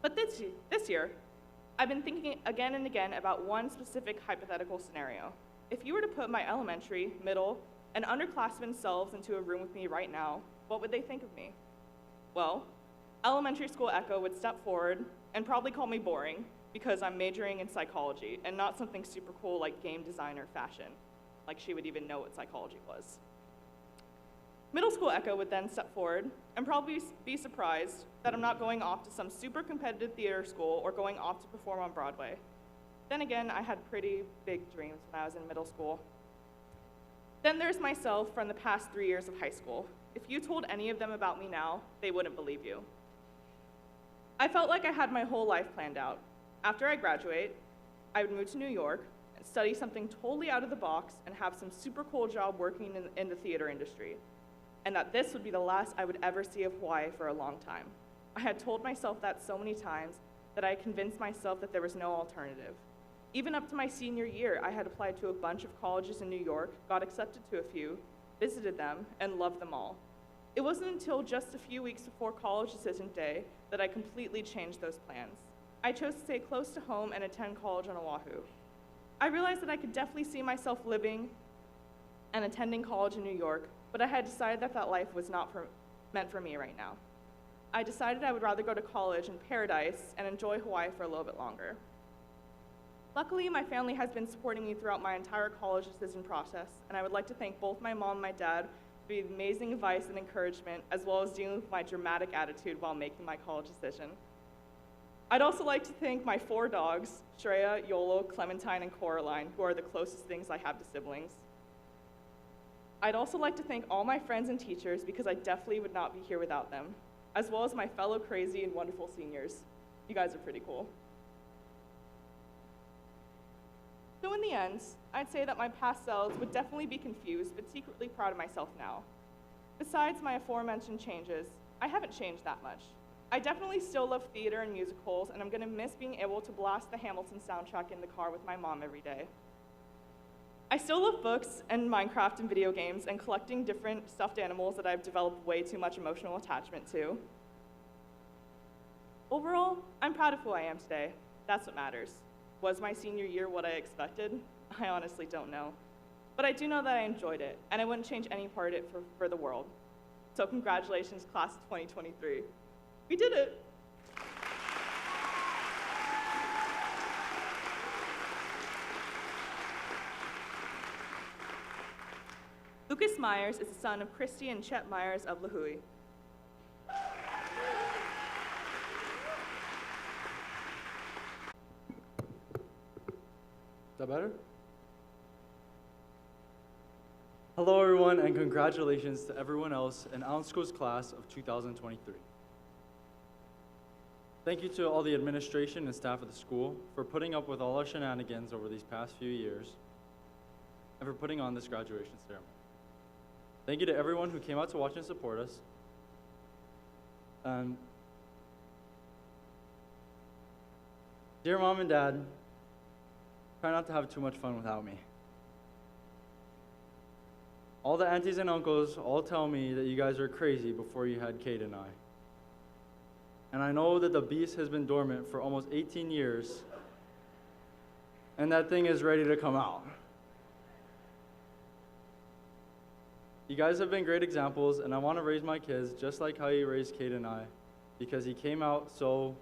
But this year, I've been thinking again and again about one specific hypothetical scenario. If you were to put my elementary, middle, and underclassmen selves into a room with me right now, what would they think of me? Well, elementary school Echo would step forward and probably call me boring because I'm majoring in psychology and not something super cool like game design or fashion, like she would even know what psychology was. Middle school Echo would then step forward and probably be surprised that I'm not going off to some super competitive theater school or going off to perform on Broadway. Then again, I had pretty big dreams when I was in middle school. Then there's myself from the past 3 years of high school. If you told any of them about me now, they wouldn't believe you. I felt like I had my whole life planned out. After I graduate, I would move to New York and study something totally out of the box and have some super cool job working in the theater industry. And that this would be the last I would ever see of Hawaii for a long time. I had told myself that so many times that I convinced myself that there was no alternative. Even up to my senior year, I had applied to a bunch of colleges in New York, got accepted to a few, visited them, and loved them all. It wasn't until just a few weeks before college decision day that I completely changed those plans. I chose to stay close to home and attend college on Oahu. I realized that I could definitely see myself living and attending college in New York, but I had decided that that life was not meant for me right now. I decided I would rather go to college in paradise and enjoy Hawaii for a little bit longer. Luckily, my family has been supporting me throughout my entire college decision process, and I would like to thank both my mom and my dad for the amazing advice and encouragement, as well as dealing with my dramatic attitude while making my college decision. I'd also like to thank my 4 dogs, Shreya, Yolo, Clementine, and Coraline, who are the closest things I have to siblings. I'd also like to thank all my friends and teachers because I definitely would not be here without them, as well as my fellow crazy and wonderful seniors. You guys are pretty cool. So in the end, I'd say that my past selves would definitely be confused, but secretly proud of myself now. Besides my aforementioned changes, I haven't changed that much. I definitely still love theater and musicals, and I'm gonna miss being able to blast the Hamilton soundtrack in the car with my mom every day. I still love books and Minecraft and video games and collecting different stuffed animals that I've developed way too much emotional attachment to. Overall, I'm proud of who I am today. That's what matters. Was my senior year what I expected? I honestly don't know. But I do know that I enjoyed it, and I wouldn't change any part of it for the world. So congratulations, class of 2023. We did it. Lucas Myers is the son of Christy and Chet Myers of Lahui. Is that better? Hello, everyone, and congratulations to everyone else in Allen School's class of 2023. Thank you to all the administration and staff of the school for putting up with all our shenanigans over these past few years and for putting on this graduation ceremony. Thank you to everyone who came out to watch and support us. Dear Mom and Dad, try not to have too much fun without me. All the aunties and uncles all tell me that you guys are crazy before you had Kate and I. And I know that the beast has been dormant for almost 18 years, and that thing is ready to come out. You guys have been great examples, and I want to raise my kids just like how you raised Kate and I, because he came out so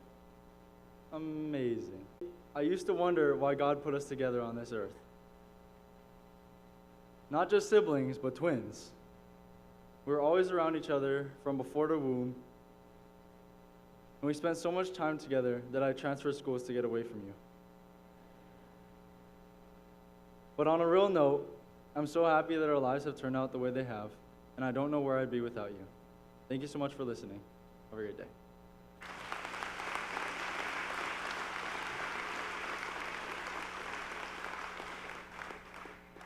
amazing. I used to wonder why God put us together on this earth. Not just siblings, but twins. We were always around each other from before the womb, and we spent so much time together that I transferred schools to get away from you. But on a real note, I'm so happy that our lives have turned out the way they have, and I don't know where I'd be without you. Thank you so much for listening. Have a great day.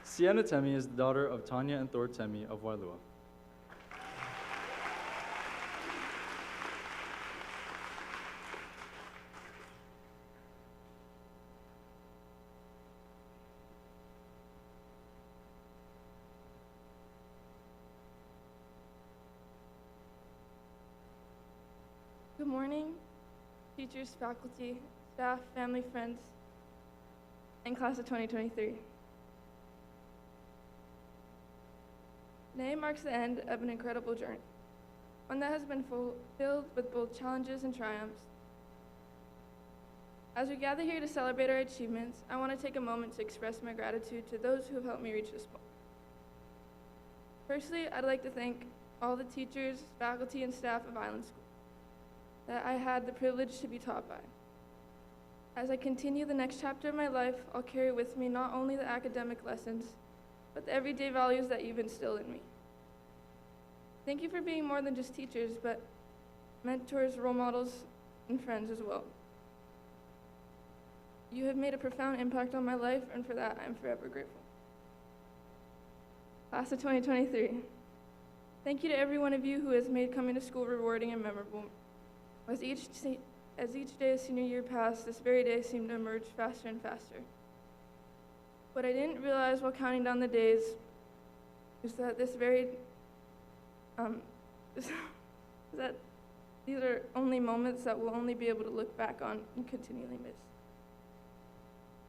Sienna Temi is the daughter of Tanya and Thor Temi of Wailua. Good morning, teachers, faculty, staff, family, friends, and class of 2023. Today marks the end of an incredible journey, one that has been filled with both challenges and triumphs. As we gather here to celebrate our achievements, I want to take a moment to express my gratitude to those who have helped me reach this point. Firstly, I'd like to thank all the teachers, faculty, and staff of Island School that I had the privilege to be taught by. As I continue the next chapter of my life, I'll carry with me not only the academic lessons, but the everyday values that you've instilled in me. Thank you for being more than just teachers, but mentors, role models, and friends as well. You have made a profound impact on my life, and for that, I'm forever grateful. Class of 2023, thank you to every one of you who has made coming to school rewarding and memorable. As each day of senior year passed, this very day seemed to emerge faster and faster. What I didn't realize while counting down the days is that that these are only moments that we'll only be able to look back on and continually miss.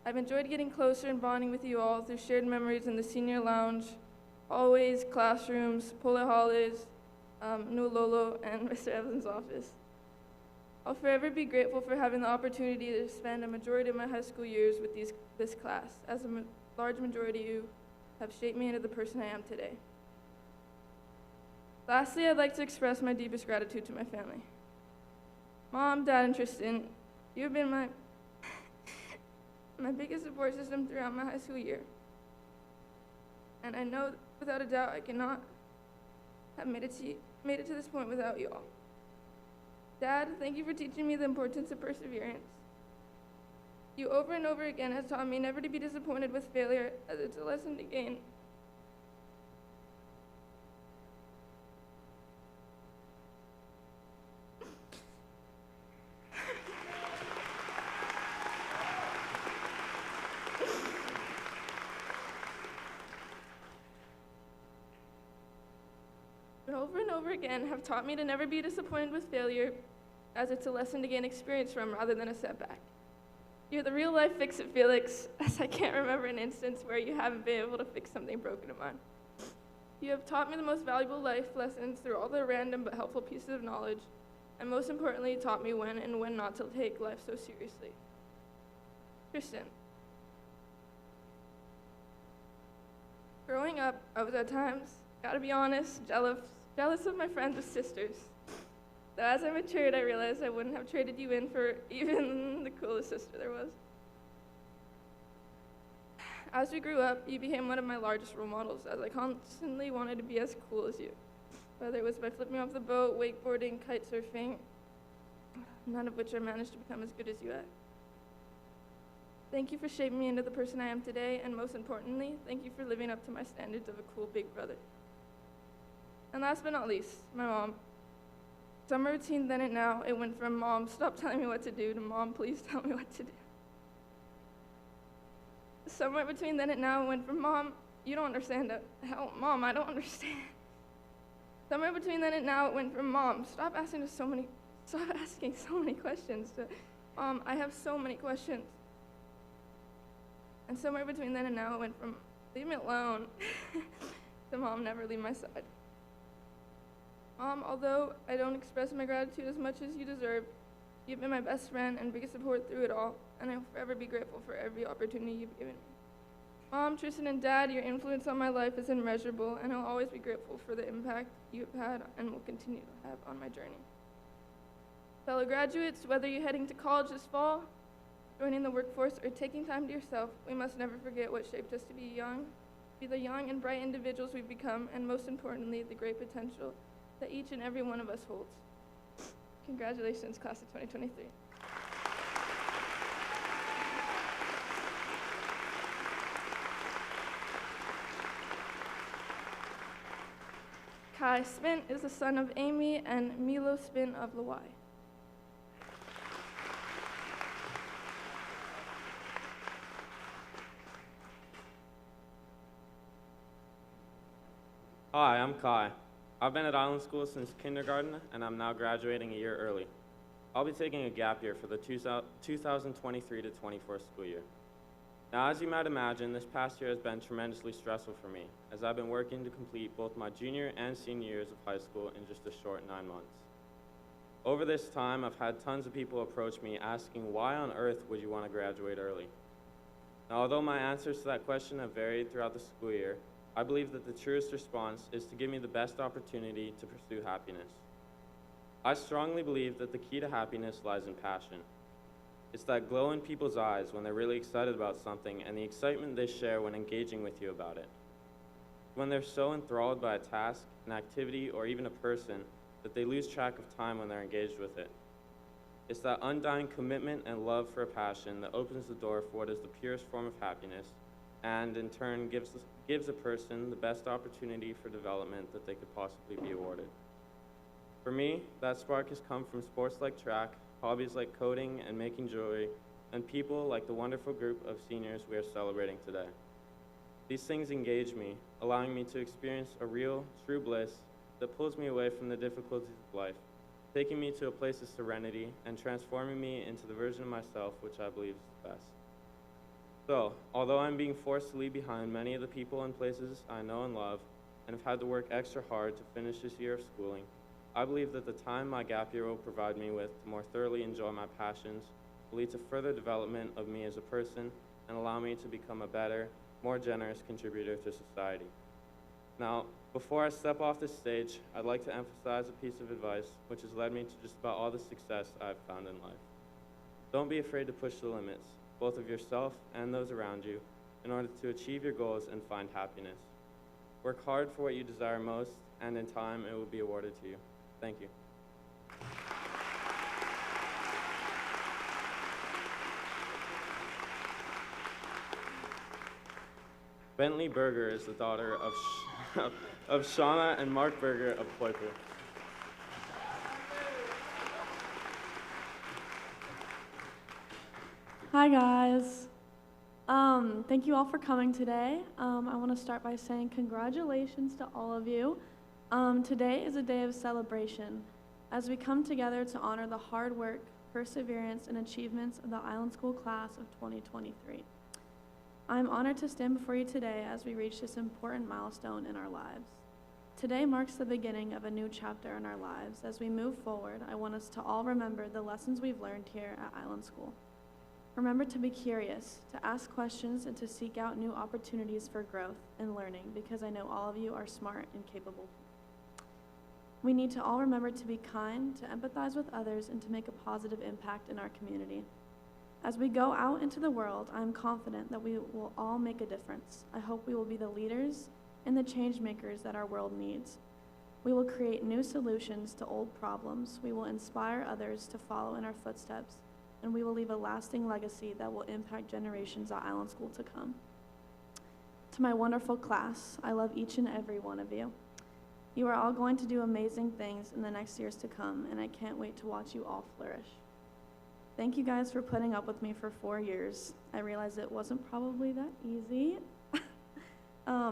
I've enjoyed getting closer and bonding with you all through shared memories in the senior lounge, hallways, classrooms, Pole holidays, Nuololo, and Mr. Evans' office. I'll forever be grateful for having the opportunity to spend a majority of my high school years with this class, as a large majority of you have shaped me into the person I am today. Lastly, I'd like to express my deepest gratitude to my family. Mom, Dad, and Tristan, you've been my biggest support system throughout my high school year. And I know without a doubt I cannot have made it to this point without you all. Dad, thank you for teaching me the importance of perseverance. You over and over again has taught me never to be disappointed with failure, as it's a lesson to gain. Over and over again have taught me to never be disappointed with failure, as it's a lesson to gain experience from rather than a setback. You're the real-life fix-it, Felix, as I can't remember an instance where you haven't been able to fix something broken of mine. You have taught me the most valuable life lessons through all the random but helpful pieces of knowledge, and most importantly, taught me when and when not to take life so seriously. Kristen. Growing up, I was at times, gotta be honest, jealous of my friends' sisters. Though as I matured, I realized I wouldn't have traded you in for even the coolest sister there was. As we grew up, you became one of my largest role models, as I constantly wanted to be as cool as you. Whether it was by flipping off the boat, wakeboarding, kite surfing, none of which I managed to become as good as you at. Thank you for shaping me into the person I am today, and most importantly, thank you for living up to my standards of a cool big brother. And last but not least, my mom. Summer routine then and now, it went from Mom, stop telling me what to do, to Mom, please tell me what to do. Somewhere between then and now, it went from Mom, you don't understand it. Hell, Mom, I don't understand. Somewhere between then and now, it went from Mom, stop asking so many questions, to Mom, I have so many questions. And somewhere between then and now, it went from leave me alone to Mom, never leave my side. Mom, although I don't express my gratitude as much as you deserve, you've been my best friend and biggest support through it all, and I'll forever be grateful for every opportunity you've given me. Mom, Tristan, and Dad, your influence on my life is immeasurable, and I'll always be grateful for the impact you've had and will continue to have on my journey. Fellow graduates, whether you're heading to college this fall, joining the workforce, or taking time to yourself, we must never forget what shaped us to be the young and bright individuals we've become, and most importantly, the great potential that each and every one of us holds. Congratulations, class of 2023. Kai Spin is the son of Amy and Milo Spin of Lawai. Hi, I'm Kai. I've been at Island School since kindergarten, and I'm now graduating a year early. I'll be taking a gap year for the 2023 to 24 school year. Now, as you might imagine, this past year has been tremendously stressful for me, as I've been working to complete both my junior and senior years of high school in just a short 9 months. Over this time, I've had tons of people approach me asking, why on earth would you want to graduate early? Now, although my answers to that question have varied throughout the school year, I believe that the truest response is to give me the best opportunity to pursue happiness. I strongly believe that the key to happiness lies in passion. It's that glow in people's eyes when they're really excited about something and the excitement they share when engaging with you about it. When they're so enthralled by a task, an activity, or even a person that they lose track of time when they're engaged with it. It's that undying commitment and love for a passion that opens the door for what is the purest form of happiness, and in turn gives a person the best opportunity for development that they could possibly be awarded. For me, that spark has come from sports like track, hobbies like coding and making jewelry, and people like the wonderful group of seniors we are celebrating today. These things engage me, allowing me to experience a real, true bliss that pulls me away from the difficulties of life, taking me to a place of serenity and transforming me into the version of myself which I believe is the best. So, although I'm being forced to leave behind many of the people and places I know and love, and have had to work extra hard to finish this year of schooling, I believe that the time my gap year will provide me with to more thoroughly enjoy my passions will lead to further development of me as a person and allow me to become a better, more generous contributor to society. Now, before I step off this stage, I'd like to emphasize a piece of advice which has led me to just about all the success I've found in life. Don't be afraid to push the limits, both of yourself and those around you, in order to achieve your goals and find happiness. Work hard for what you desire most, and in time it will be awarded to you. Thank you. Bentley Berger is the daughter of Shauna and Mark Berger of Poipu. Hi guys. Thank you all for coming today. I want to start by saying congratulations to all of you. Today is a day of celebration as we come together to honor the hard work, perseverance, and achievements of the Island School class of 2023. I'm honored to stand before you today as we reach this important milestone in our lives. Today marks the beginning of a new chapter in our lives. As we move forward, I want us to all remember the lessons we've learned here at Island School. Remember to be curious, to ask questions, and to seek out new opportunities for growth and learning, because I know all of you are smart and capable. We need to all remember to be kind, to empathize with others, and to make a positive impact in our community. As we go out into the world, I am confident that we will all make a difference. I hope we will be the leaders and the change makers that our world needs. We will create new solutions to old problems. We will inspire others to follow in our footsteps, and we will leave a lasting legacy that will impact generations at Island School to come. To my wonderful class, I love each and every one of you. You are all going to do amazing things in the next years to come, and I can't wait to watch you all flourish. Thank you guys for putting up with me for 4 years. I realize it wasn't probably that easy,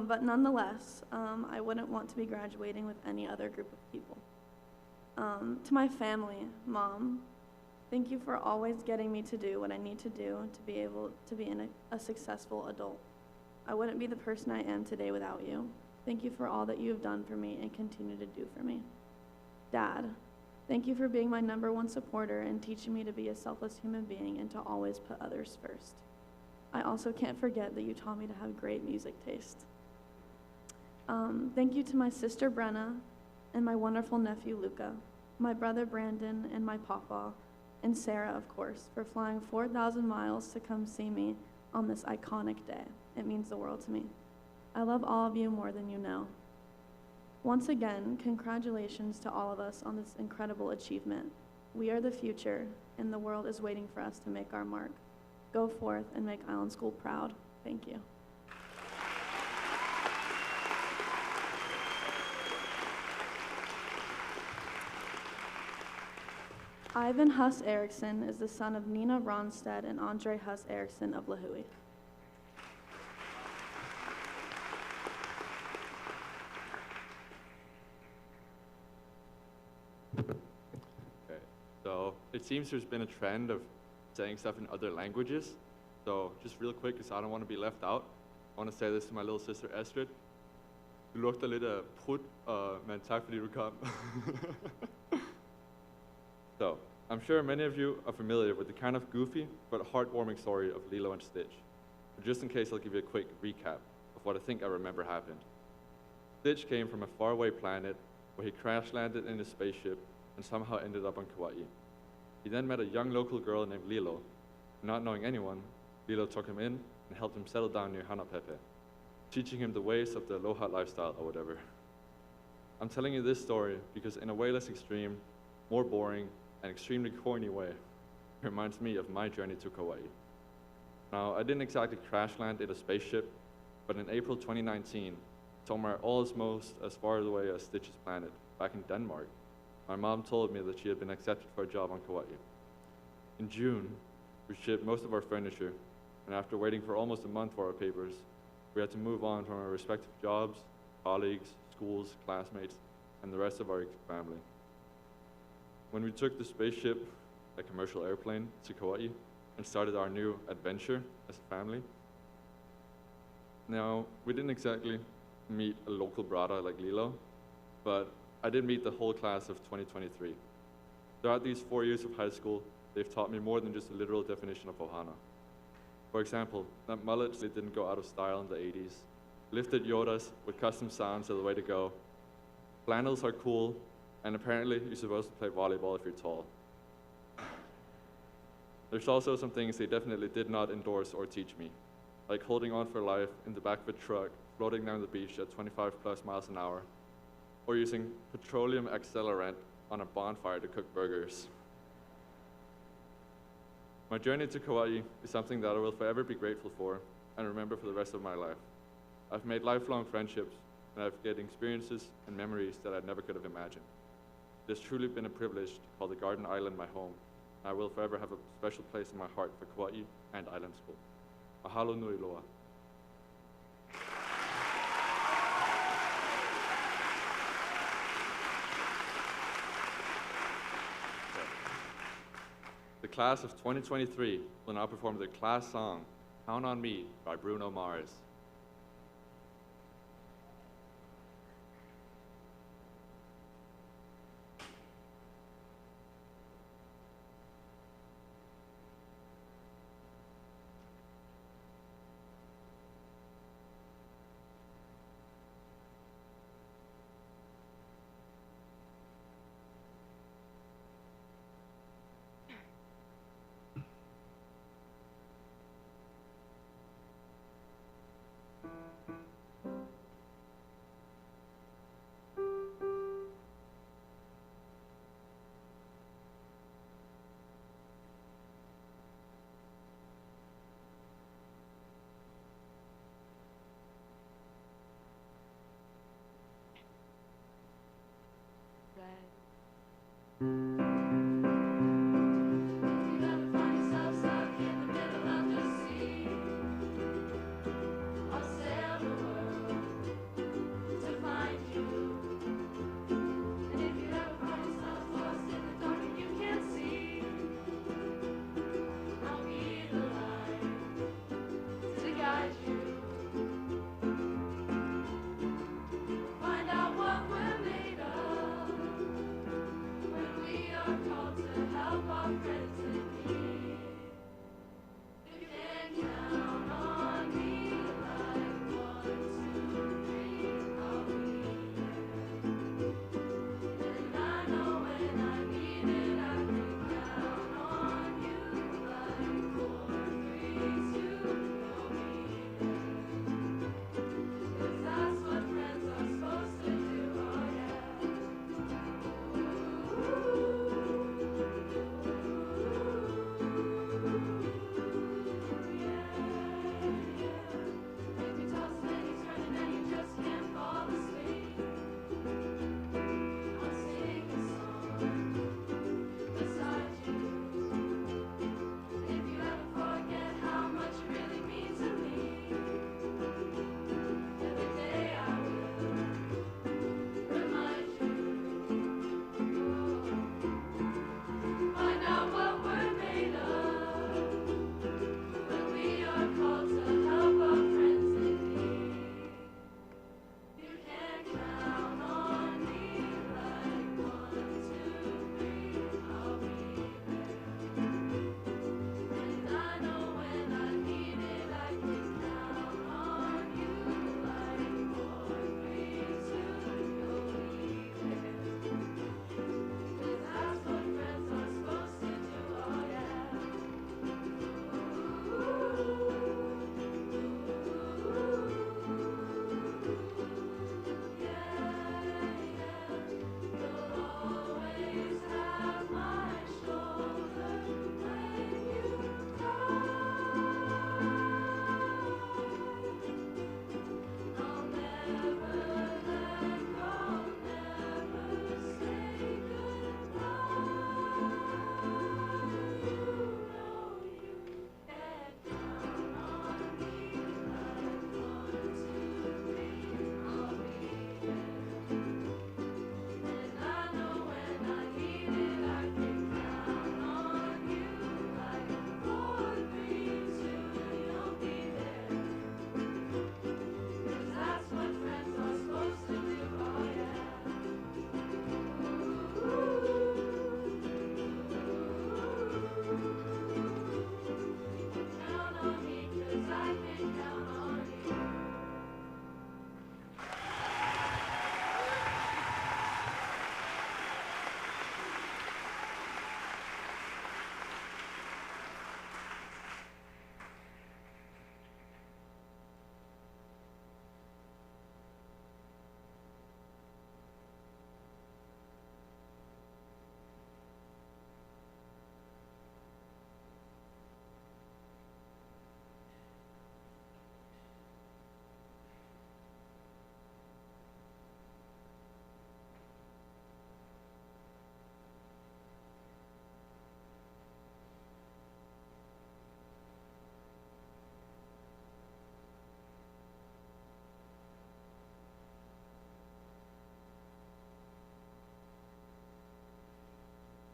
but nonetheless, I wouldn't want to be graduating with any other group of people. To my family, Mom, thank you for always getting me to do what I need to do to be able to be a successful adult. I wouldn't be the person I am today without you. Thank you for all that you have done for me and continue to do for me. Dad, thank you for being my #1 supporter and teaching me to be a selfless human being and to always put others first. I also can't forget that you taught me to have great music taste. Thank you to my sister Brenna and my wonderful nephew Luca, my brother Brandon and my papa, and Sarah, of course, for flying 4,000 miles to come see me on this iconic day. It means the world to me. I love all of you more than you know. Once again, congratulations to all of us on this incredible achievement. We are the future, and the world is waiting for us to make our mark. Go forth and make Island School proud. Thank you. Ivan Huss Erickson is the son of Nina Ronstadt and Andre Huss Erickson of Lahui. Okay, so it seems there's been a trend of saying stuff in other languages. So just real quick, because I don't want to be left out, I want to say this to my little sister Astrid. Du lugter lidt af prut, men tak fordi du kom. So, I'm sure many of you are familiar with the kind of goofy but heartwarming story of Lilo and Stitch. But just in case, I'll give you a quick recap of what I think I remember happened. Stitch came from a faraway planet where he crash landed in a spaceship and somehow ended up on Kauai. He then met a young local girl named Lilo. Not knowing anyone, Lilo took him in and helped him settle down near Hanapepe, teaching him the ways of the aloha lifestyle or whatever. I'm telling you this story because in a way less extreme, more boring, and extremely corny way, it reminds me of my journey to Kauai. Now, I didn't exactly crash land in a spaceship, but in April 2019, somewhere almost as far away as Stitch's planet, back in Denmark, my mom told me that she had been accepted for a job on Kauai. In June, we shipped most of our furniture, and after waiting for almost a month for our papers, we had to move on from our respective jobs, colleagues, schools, classmates, and the rest of our family. When we took the spaceship, a commercial airplane, to Kauai and started our new adventure as a family, now, we didn't exactly meet a local brada like Lilo, but I did meet the whole class of 2023. Throughout these 4 years of high school, they've taught me more than just a literal definition of ohana. For example, that mullet didn't go out of style in the 80s. Lifted Yodas with custom sounds are the way to go. Flannels are cool, and apparently you're supposed to play volleyball if you're tall. There's also some things they definitely did not endorse or teach me, like holding on for life in the back of a truck, floating down the beach at 25+ miles an hour, or using petroleum accelerant on a bonfire to cook burgers. My journey to Kauai is something that I will forever be grateful for and remember for the rest of my life. I've made lifelong friendships, and I've gained experiences and memories that I never could have imagined. It has truly been a privilege to call the Garden Island my home. I will forever have a special place in my heart for Kauai and Island School. Mahalo nui loa. The class of 2023 will now perform their class song, Count on Me by Bruno Mars.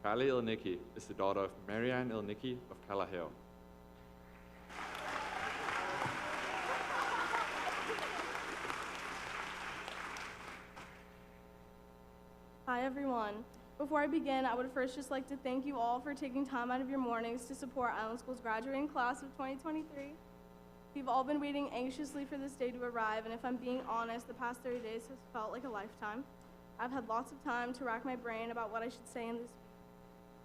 Kylie Ilnicki is the daughter of Marianne Ilnicki of Kalaheo. Hi everyone. Before I begin, I would first just like to thank you all for taking time out of your mornings to support Island School's graduating class of 2023. We've all been waiting anxiously for this day to arrive, and if I'm being honest, the past 30 days has felt like a lifetime. I've had lots of time to rack my brain about what I should say in this speech.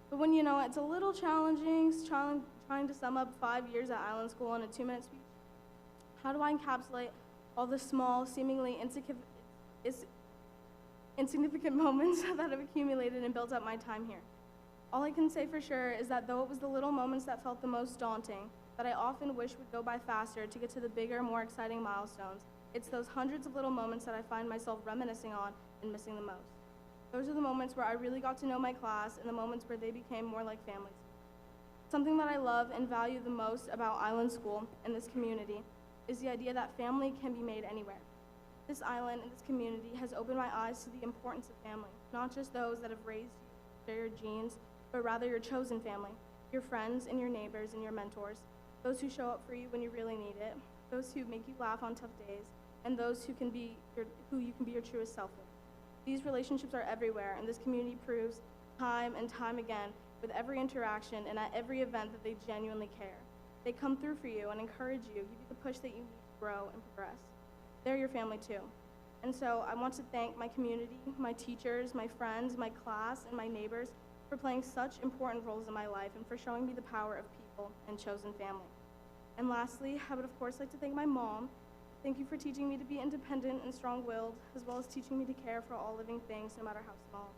But when you know it's a little challenging trying to sum up 5 years at Island School in a 2-minute speech. How do I encapsulate all the small, seemingly insignificant moments that have accumulated and built up my time here? All I can say for sure is that though it was the little moments that felt the most daunting, that I often wish would go by faster to get to the bigger, more exciting milestones, it's those hundreds of little moments that I find myself reminiscing on and missing the most. Those are the moments where I really got to know my class and the moments where they became more like family. Something that I love and value the most about Island School and this community is the idea that family can be made anywhere. This island and this community has opened my eyes to the importance of family, not just those that have raised you, share your genes, but rather your chosen family, your friends and your neighbors and your mentors, those who show up for you when you really need it, those who make you laugh on tough days, and those who you can be your truest self with. These relationships are everywhere, and this community proves time and time again with every interaction and at every event that they genuinely care. They come through for you and encourage you, give you the push that you need to grow and progress. They're your family too. And so I want to thank my community, my teachers, my friends, my class, and my neighbors for playing such important roles in my life and for showing me the power of people and chosen family. And lastly, I would of course like to thank my mom. Thank you for teaching me to be independent and strong-willed, as well as teaching me to care for all living things, no matter how small.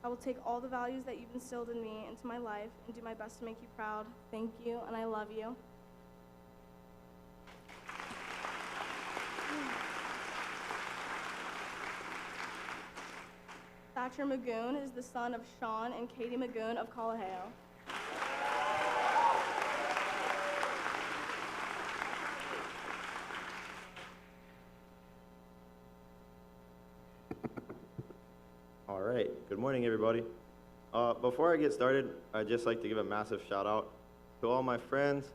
I will take all the values that you've instilled in me into my life and do my best to make you proud. Thank you, and I love you. Thatcher Magoon is the son of Sean and Katie Magoon of Kalaheo. All right, good morning, everybody. Before I get started, I'd just like to give a massive shout out to all my friends,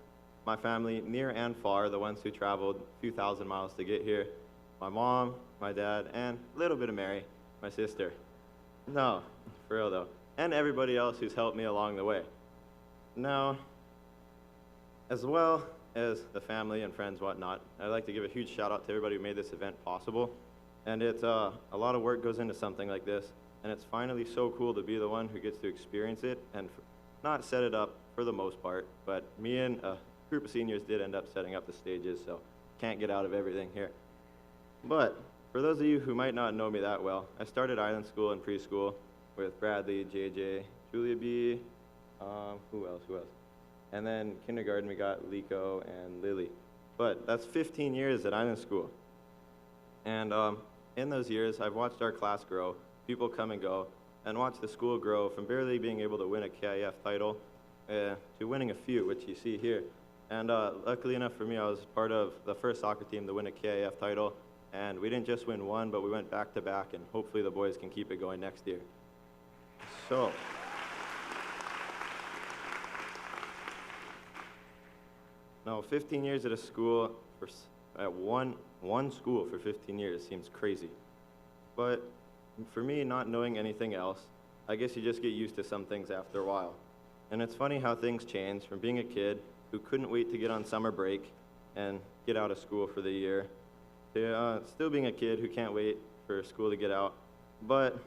my family, near and far, the ones who traveled a few thousand miles to get here, my mom, my dad, and a little bit of Mary, my sister. No, for real though, and everybody else who's helped me along the way. Now, as well as the family and friends, whatnot, I'd like to give a huge shout out to everybody who made this event possible. And it's a lot of work goes into something like this, and it's finally so cool to be the one who gets to experience it and not set it up for the most part, but me and a group of seniors did end up setting up the stages, so can't get out of everything here. But for those of you who might not know me that well, I started Island School in preschool with Bradley, JJ, Julia B, who else? And then kindergarten we got Lico and Lily. But that's 15 years at Island School. And in those years, I've watched our class grow, people come and go, and watched the school grow from barely being able to win a KIF title to winning a few, which you see here. And luckily enough for me, I was part of the first soccer team to win a KIF title. And we didn't just win one, but we went back to back, and hopefully the boys can keep it going next year. So, now 15 years at a school, at one school for 15 years seems crazy. But for me, not knowing anything else, I guess you just get used to some things after a while. And it's funny how things change from being a kid who couldn't wait to get on summer break and get out of school for the year, to still being a kid who can't wait for school to get out. But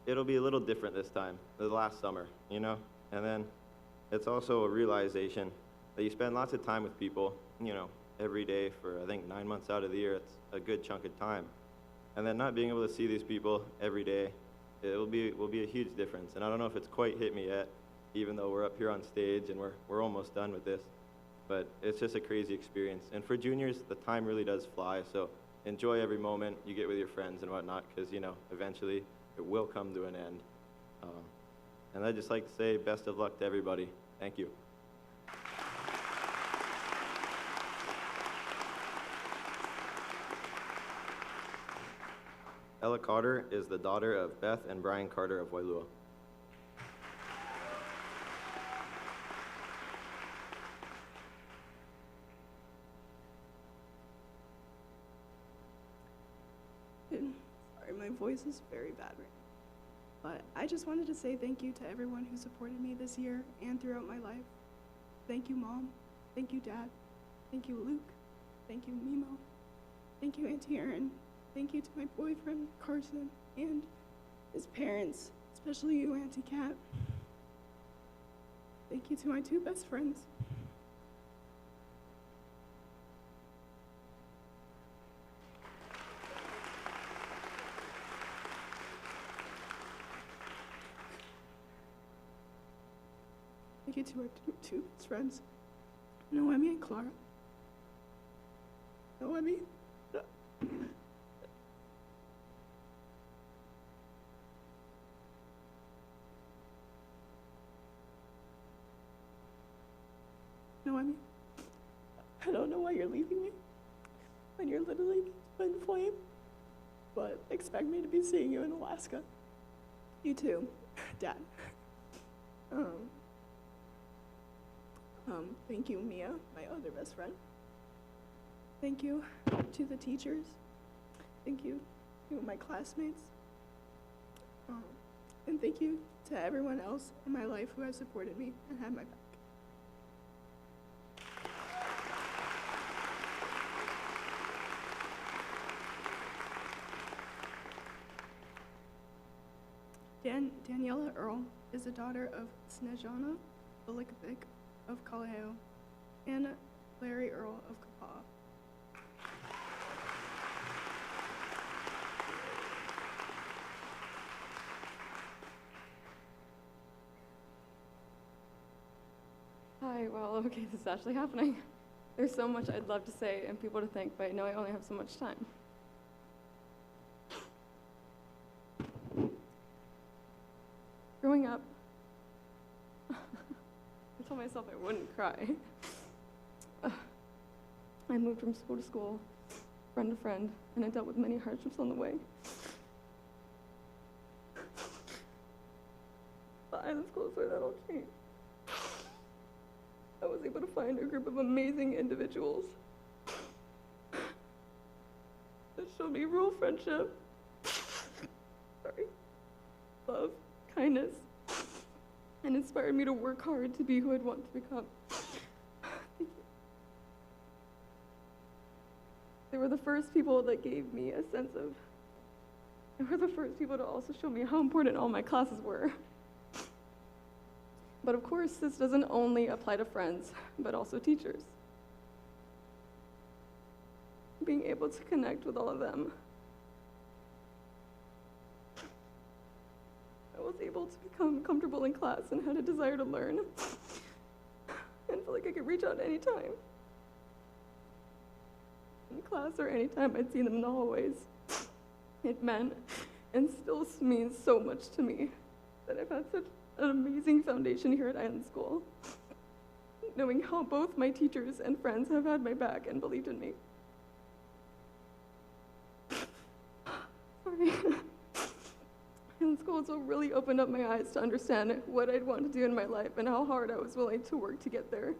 it'll be a little different this time, the last summer, you know? And then it's also a realization that you spend lots of time with people, you know, every day for, I think, 9 months out of the year. It's a good chunk of time. And then not being able to see these people every day, will be a huge difference. And I don't know if it's quite hit me yet, even though we're up here on stage and we're almost done with this. But it's just a crazy experience. And for juniors, the time really does fly. So enjoy every moment you get with your friends and whatnot, because, you know, eventually it will come to an end. And I'd just like to say best of luck to everybody. Thank you. Ella Carter is the daughter of Beth and Brian Carter of Wailua. Sorry, my voice is very bad right now. But I just wanted to say thank you to everyone who supported me this year and throughout my life. Thank you, Mom. Thank you, Dad. Thank you, Luke. Thank you, Mimo. Thank you, Auntie Erin. Thank you to my boyfriend, Carson, and his parents, especially you, Auntie Kat. Thank you to my two best friends. Thank you to our two best friends, Noemi and Clara. Noemi. Noemi, I don't know why you're leaving me when you're literally twin flame, but expect me to be seeing you in Alaska. You too, Dad. Thank you, Mia, my other best friend. Thank you to the teachers. Thank you to my classmates. And thank you to everyone else in my life who has supported me and had my back. Daniela Earl is the daughter of Snejana Velikovic of Kaleo and Larry Earl of Kapaa. Hi, well, okay, this is actually happening. There's so much I'd love to say and people to thank, but I know I only have so much time. Growing up, I told myself I wouldn't cry. I moved from school to school, friend to friend, and I dealt with many hardships on the way. But island school is where that all changed. I was able to find a group of amazing individuals that showed me real friendship, love, kindness, and inspired me to work hard to be who I'd want to become. Thank you. They were the first people that gave me a sense of, they were the first people to also show me how important all my classes were. But of course, this doesn't only apply to friends, but also teachers. Being able to connect with all of them, I was able to become comfortable in class and had a desire to learn, and felt like I could reach out anytime. In class or anytime I'd seen them in the hallways. It meant, and still means so much to me, that I've had such an amazing foundation here at Island School, knowing how both my teachers and friends have had my back and believed in me. Sorry. Island School has really opened up my eyes to understand what I'd want to do in my life and how hard I was willing to work to get there.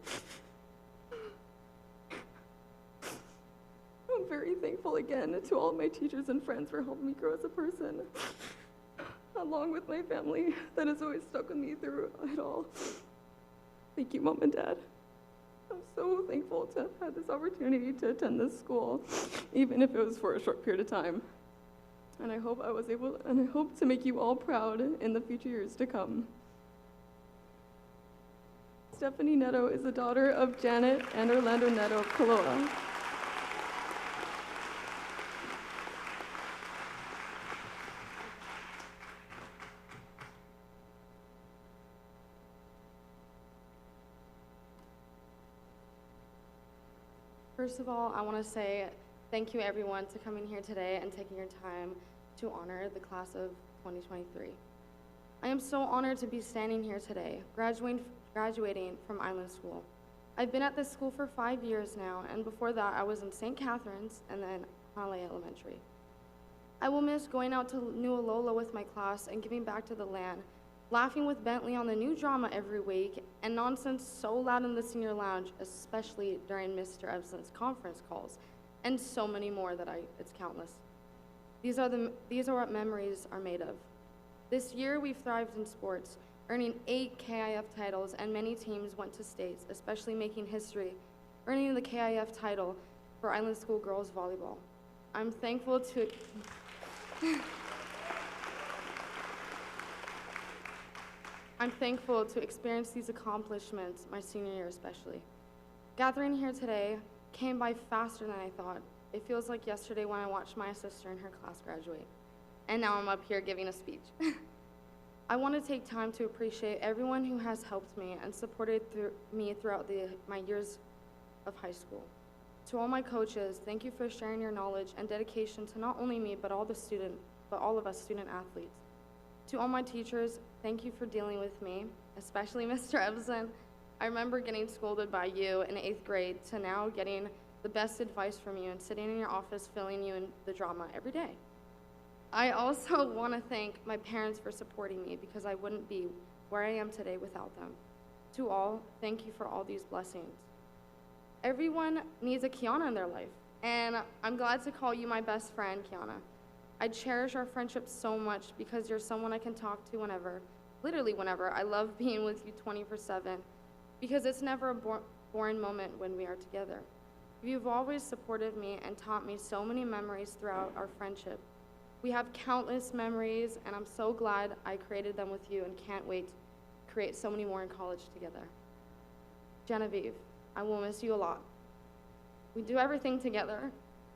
I'm very thankful again to all my teachers and friends for helping me grow as a person, along with my family that has always stuck with me through it all. Thank you, Mom and Dad. I'm so thankful to have had this opportunity to attend this school, even if it was for a short period of time. And I hope to make you all proud in the future years to come. Stephanie Neto is the daughter of Janet and Orlando Neto of Kaloa. First of all, I want to say thank you everyone to coming here today and taking your time to honor the class of 2023. I am so honored to be standing here today, graduating from Island School. I've been at this school for 5 years now, and before that I was in St. Catherine's and then Hula Elementary. I will miss going out to New Alola with my class and giving back to the land, laughing with Bentley on the new drama every week, and nonsense so loud in the senior lounge, especially during Mr. Ebson's conference calls, and so many more that it's countless. These are what memories are made of. This year, we've thrived in sports, earning 8 KIF titles, and many teams went to states, especially making history, earning the KIF title for Island School girls volleyball. I'm thankful to experience these accomplishments my senior year especially. Gathering here today came by faster than I thought. It feels like yesterday when I watched my sister and her class graduate. And now I'm up here giving a speech. I want to take time to appreciate everyone who has helped me and supported me throughout my years of high school. To all my coaches, thank you for sharing your knowledge and dedication to not only me, but all of us student athletes. To all my teachers, thank you for dealing with me, especially Mr. Evson. I remember getting scolded by you in 8th grade to now getting the best advice from you and sitting in your office filling you in the drama every day. I also want to thank my parents for supporting me because I wouldn't be where I am today without them. To all, thank you for all these blessings. Everyone needs a Kiana in their life, and I'm glad to call you my best friend, Kiana. I cherish our friendship so much because you're someone I can talk to whenever, literally whenever. I love being with you 24/7 because it's never a boring moment when we are together. You've always supported me and taught me so many memories throughout our friendship. We have countless memories, and I'm so glad I created them with you and can't wait to create so many more in college together. Genevieve, I will miss you a lot. We do everything together.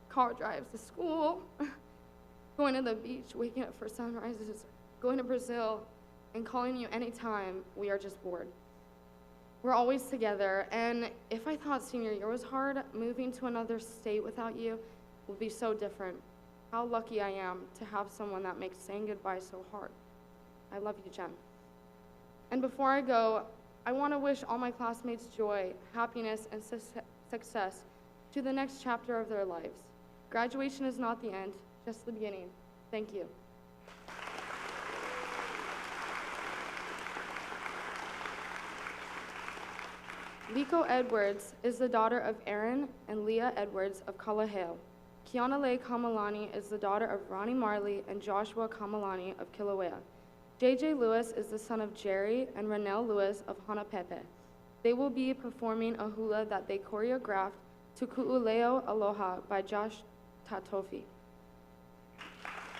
Car drives to school, going to the beach, waking up for sunrises, going to Brazil, and calling you anytime we are just bored. We're always together, and if I thought senior year was hard, moving to another state without you would be so different. How lucky I am to have someone that makes saying goodbye so hard. I love you, Jen. And before I go, I want to wish all my classmates joy, happiness, and success to the next chapter of their lives. Graduation is not the end, just the beginning. Thank you. Liko Edwards is the daughter of Aaron and Leah Edwards of Kalaheo. Kiana Leigh Kamalani is the daughter of Ronnie Marley and Joshua Kamalani of Kilauea. JJ Lewis is the son of Jerry and Renelle Lewis of Hanapepe. They will be performing a hula that they choreographed to Ku'uleo Aloha by Josh Tatofi. Ah.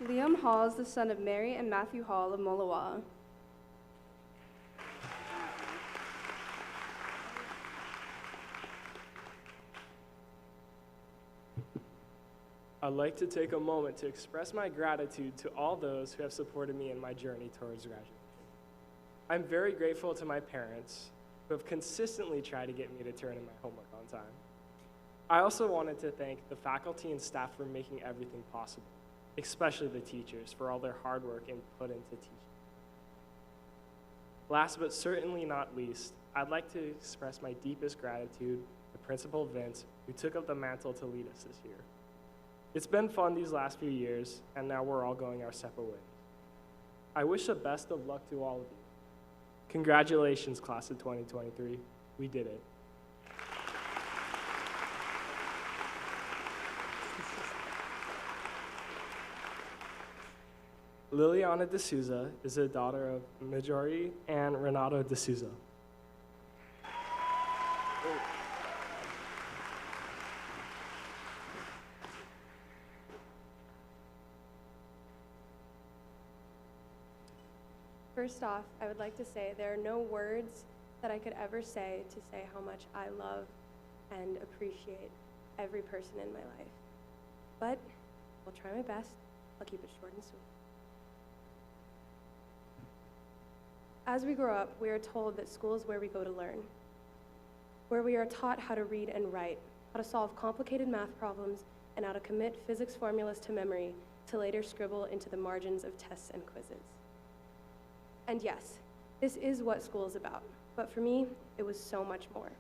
Liam Hall is the son of Mary and Matthew Hall of Molawa. I'd like to take a moment to express my gratitude to all those who have supported me in my journey towards graduation. I'm very grateful to my parents who have consistently tried to get me to turn in my homework on time. I also wanted to thank the faculty and staff for making everything possible, especially the teachers for all their hard work and put into teaching. Last but certainly not least, I'd like to express my deepest gratitude to Principal Vince, who took up the mantle to lead us this year. It's been fun these last few years, and now we're all going our separate ways. I wish the best of luck to all of you. Congratulations, class of 2023. We did it. Liliana D'Souza is the daughter of Majori and Renato D'Souza. First off, I would like to say there are no words that I could ever say to say how much I love and appreciate every person in my life. But I'll try my best. I'll keep it short and sweet. As we grow up, we are told that school is where we go to learn, where we are taught how to read and write, how to solve complicated math problems, and how to commit physics formulas to memory to later scribble into the margins of tests and quizzes. And yes, this is what school is about, but for me, it was so much more.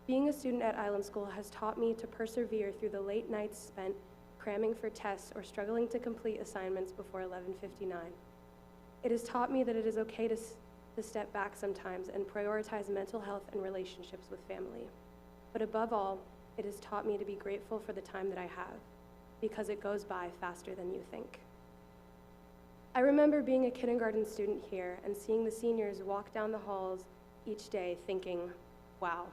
Being a student at Island School has taught me to persevere through the late nights spent cramming for tests or struggling to complete assignments before 11:59. It has taught me that it is okay to step back sometimes and prioritize mental health and relationships with family. But above all, it has taught me to be grateful for the time that I have, because it goes by faster than you think. I remember being a kindergarten student here and seeing the seniors walk down the halls each day thinking, wow,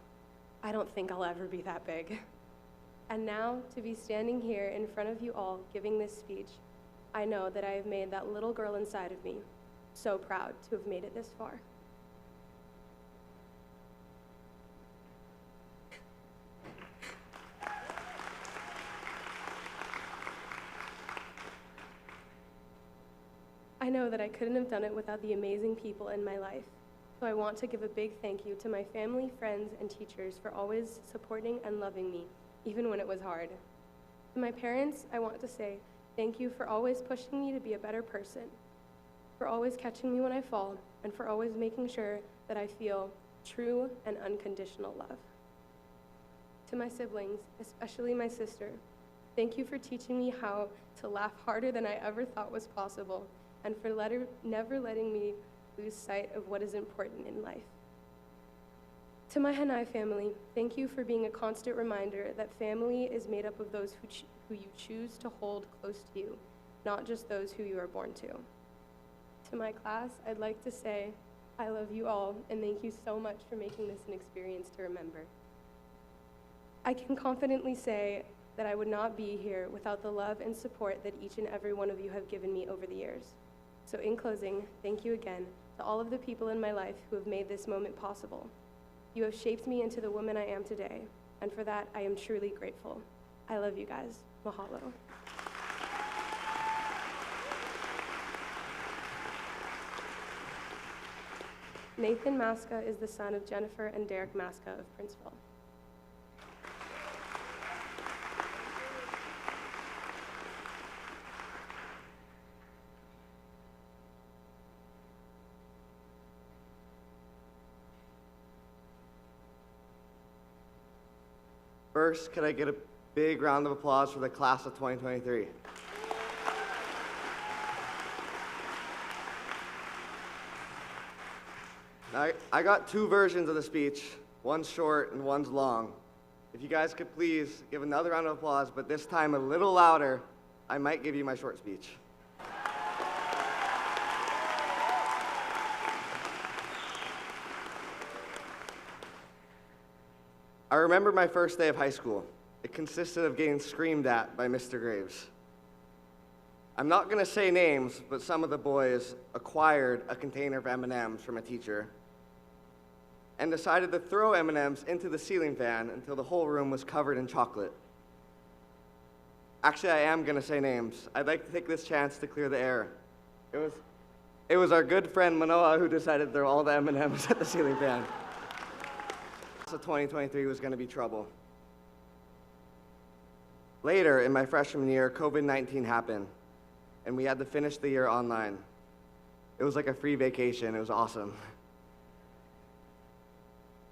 I don't think I'll ever be that big. And now, to be standing here in front of you all giving this speech, I know that I have made that little girl inside of me so proud to have made it this far. I know that I couldn't have done it without the amazing people in my life, so I want to give a big thank you to my family, friends, and teachers for always supporting and loving me, even when it was hard. To my parents, I want to say thank you for always pushing me to be a better person, for always catching me when I fall, and for always making sure that I feel true and unconditional love. To my siblings, especially my sister, thank you for teaching me how to laugh harder than I ever thought was possible, and for never letting me lose sight of what is important in life. To my Hanai family, thank you for being a constant reminder that family is made up of those who you choose to hold close to you, not just those who you are born to. To my class, I'd like to say, I love you all, and thank you so much for making this an experience to remember. I can confidently say that I would not be here without the love and support that each and every one of you have given me over the years. So in closing, thank you again to all of the people in my life who have made this moment possible. You have shaped me into the woman I am today, and for that, I am truly grateful. I love you guys. Mahalo. Nathan Maska is the son of Jennifer and Derek Maska of Princeville. First, could I get a big round of applause for the class of 2023? I got two versions of the speech. One's short and one's long. If you guys could please give another round of applause, but this time a little louder, I might give you my short speech. I remember my first day of high school. It consisted of getting screamed at by Mr. Graves. I'm not going to say names, but some of the boys acquired a container of M&Ms from a teacher and decided to throw M&Ms into the ceiling fan until the whole room was covered in chocolate. Actually, I am going to say names. I'd like to take this chance to clear the air. It was our good friend Manoa who decided to throw all the M&Ms at the ceiling fan. So 2023 was going to be trouble. Later, in my freshman year, COVID-19 happened, and we had to finish the year online. It was like a free vacation. It was awesome.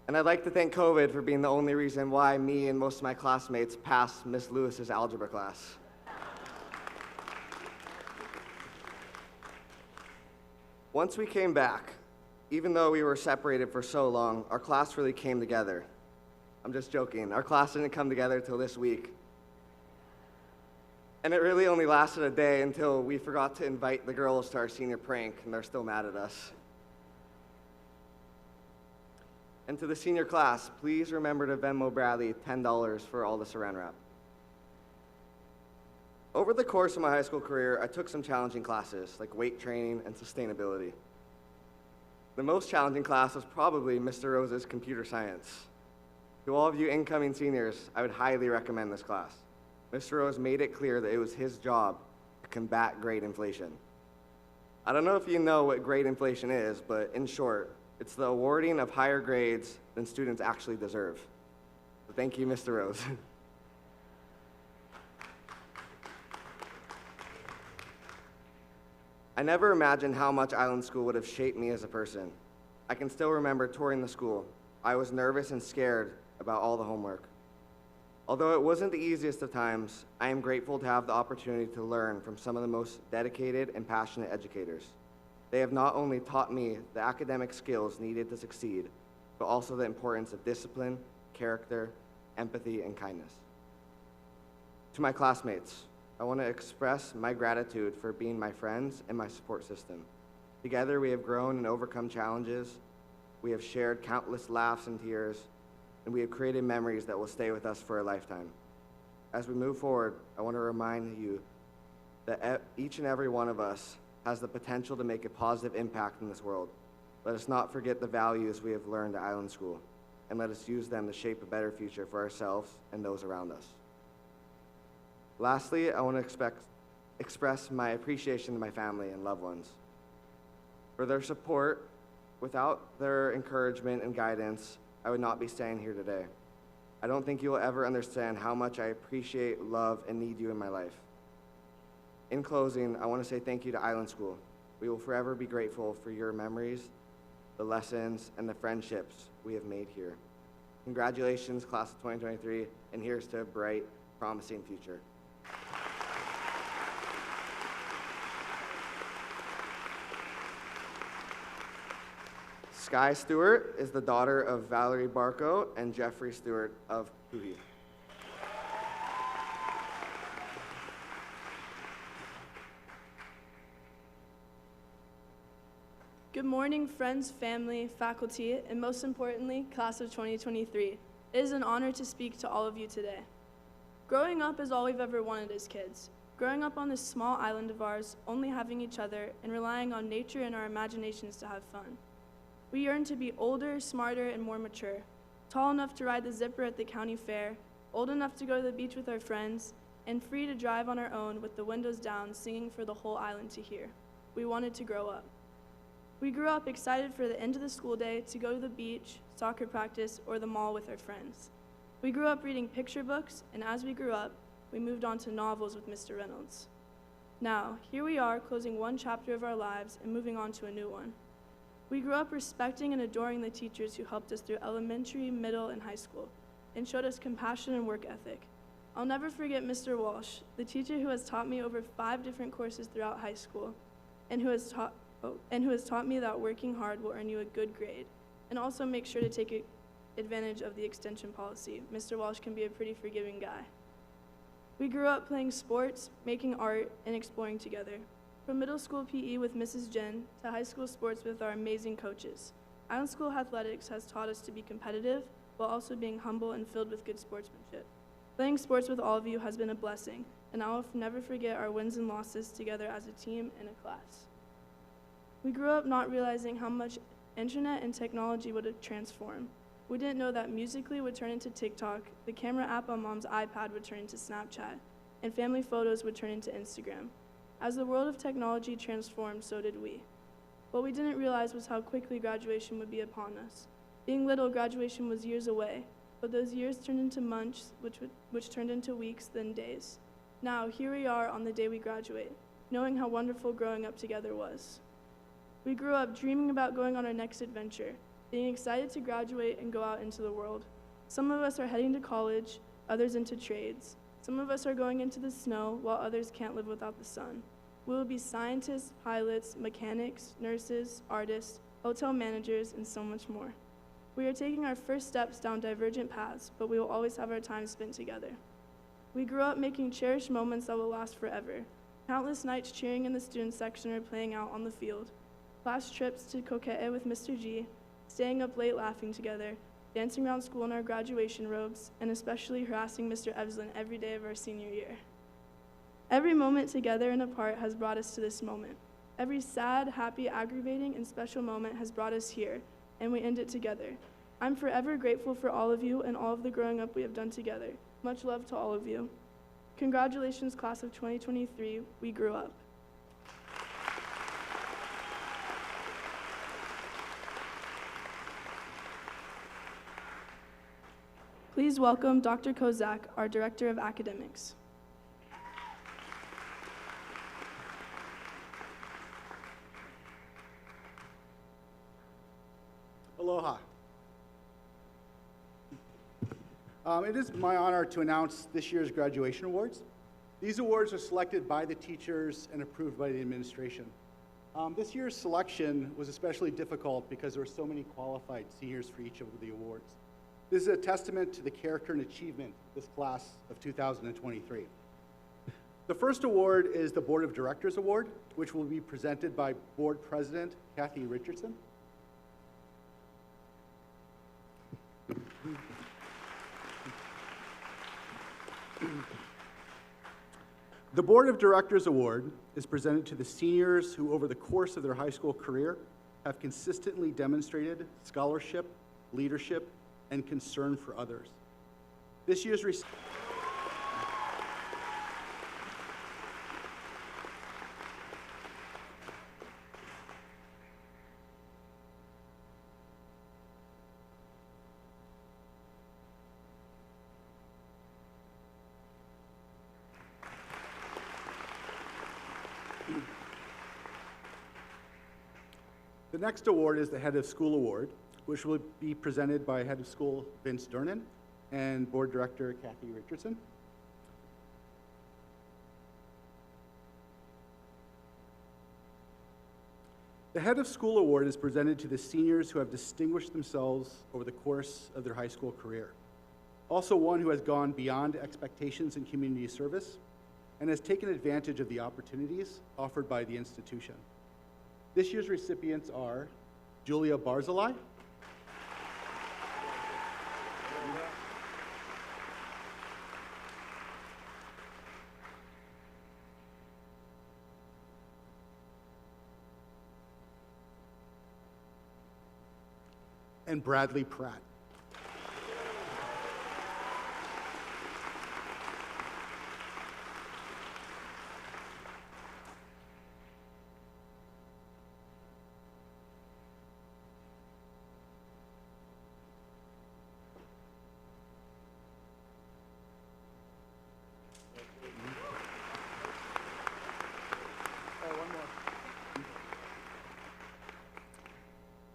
And I'd like to thank COVID for being the only reason why me and most of my classmates passed Miss Lewis's algebra class. Once we came back, even though we were separated for so long, our class really came together. I'm just joking. Our class didn't come together till this week. And it really only lasted a day until we forgot to invite the girls to our senior prank, and they're still mad at us. And to the senior class, please remember to Venmo Bradley $10 for all the saran wrap. Over the course of my high school career, I took some challenging classes, like weight training and sustainability. The most challenging class was probably Mr. Rose's computer science. To all of you incoming seniors, I would highly recommend this class. Mr. Rose made it clear that it was his job to combat grade inflation. I don't know if you know what grade inflation is, but in short, it's the awarding of higher grades than students actually deserve. So thank you, Mr. Rose. I never imagined how much Island School would have shaped me as a person. I can still remember touring the school. I was nervous and scared about all the homework. Although it wasn't the easiest of times, I am grateful to have the opportunity to learn from some of the most dedicated and passionate educators. They have not only taught me the academic skills needed to succeed, but also the importance of discipline, character, empathy, and kindness. To my classmates, I want to express my gratitude for being my friends and my support system. Together, we have grown and overcome challenges. We have shared countless laughs and tears, and we have created memories that will stay with us for a lifetime. As we move forward, I want to remind you that each and every one of us has the potential to make a positive impact in this world. Let us not forget the values we have learned at Island School, and let us use them to shape a better future for ourselves and those around us. Lastly, I want to express my appreciation to my family and loved ones. For their support, without their encouragement and guidance, I would not be standing here today. I don't think you will ever understand how much I appreciate, love, and need you in my life. In closing, I want to say thank you to Island School. We will forever be grateful for your memories, the lessons, and the friendships we have made here. Congratulations, class of 2023, and here's to a bright, promising future. Sky Stewart is the daughter of Valerie Barco and Jeffrey Stewart of Puhi. Good morning, friends, family, faculty, and most importantly, class of 2023. It is an honor to speak to all of you today. Growing up is all we've ever wanted as kids. Growing up on this small island of ours, only having each other and relying on nature and our imaginations to have fun. We yearn to be older, smarter, and more mature, tall enough to ride the zipper at the county fair, old enough to go to the beach with our friends, and free to drive on our own with the windows down, singing for the whole island to hear. We wanted to grow up. We grew up excited for the end of the school day to go to the beach, soccer practice, or the mall with our friends. We grew up reading picture books, and as we grew up, we moved on to novels with Mr. Reynolds. Now, here we are, closing one chapter of our lives and moving on to a new one. We grew up respecting and adoring the teachers who helped us through elementary, middle, and high school, and showed us compassion and work ethic. I'll never forget Mr. Walsh, the teacher who has taught me over 5 different courses throughout high school, and who has taught me that working hard will earn you a good grade, and also make sure to take advantage of the extension policy. Mr. Walsh can be a pretty forgiving guy. We grew up playing sports, making art, and exploring together. From middle school PE with Mrs. Jen to high school sports with our amazing coaches. Island School Athletics has taught us to be competitive while also being humble and filled with good sportsmanship. Playing sports with all of you has been a blessing, and I'll never forget our wins and losses together as a team and a class. We grew up not realizing how much internet and technology would transform. We didn't know that Musical.ly would turn into TikTok, the camera app on Mom's iPad would turn into Snapchat, and family photos would turn into Instagram. As the world of technology transformed, so did we. What we didn't realize was how quickly graduation would be upon us. Being little, graduation was years away, but those years turned into months, which turned into weeks, then days. Now, here we are on the day we graduate, knowing how wonderful growing up together was. We grew up dreaming about going on our next adventure, being excited to graduate and go out into the world. Some of us are heading to college, others into trades. Some of us are going into the snow, while others can't live without the sun. We will be scientists, pilots, mechanics, nurses, artists, hotel managers, and so much more. We are taking our first steps down divergent paths, but we will always have our time spent together. We grew up making cherished moments that will last forever. Countless nights cheering in the student section or playing out on the field. Class trips to Coquette with Mr. G, staying up late laughing together, dancing around school in our graduation robes, and especially harassing Mr. Evslin every day of our senior year. Every moment together and apart has brought us to this moment. Every sad, happy, aggravating, and special moment has brought us here, and we end it together. I'm forever grateful for all of you and all of the growing up we have done together. Much love to all of you. Congratulations, class of 2023, we grew up. Please welcome Dr. Kozak, our Director of Academics. Aloha. It is my honor to announce this year's graduation awards. These awards are selected by the teachers and approved by the administration. This year's selection was especially difficult because there were so many qualified seniors for each of the awards. This is a testament to the character and achievement of this class of 2023. The first award is the Board of Directors Award, which will be presented by Board President Kathy Richardson. The Board of Directors Award is presented to the seniors who, over the course of their high school career, have consistently demonstrated scholarship, leadership, and concern for others. This year's The next award is the Head of School Award, which will be presented by Head of School Vince Durnan and Board Director Kathy Richardson. The Head of School Award is presented to the seniors who have distinguished themselves over the course of their high school career. Also one who has gone beyond expectations in community service and has taken advantage of the opportunities offered by the institution. This year's recipients are Julia Barzilai, and Bradley Pratt.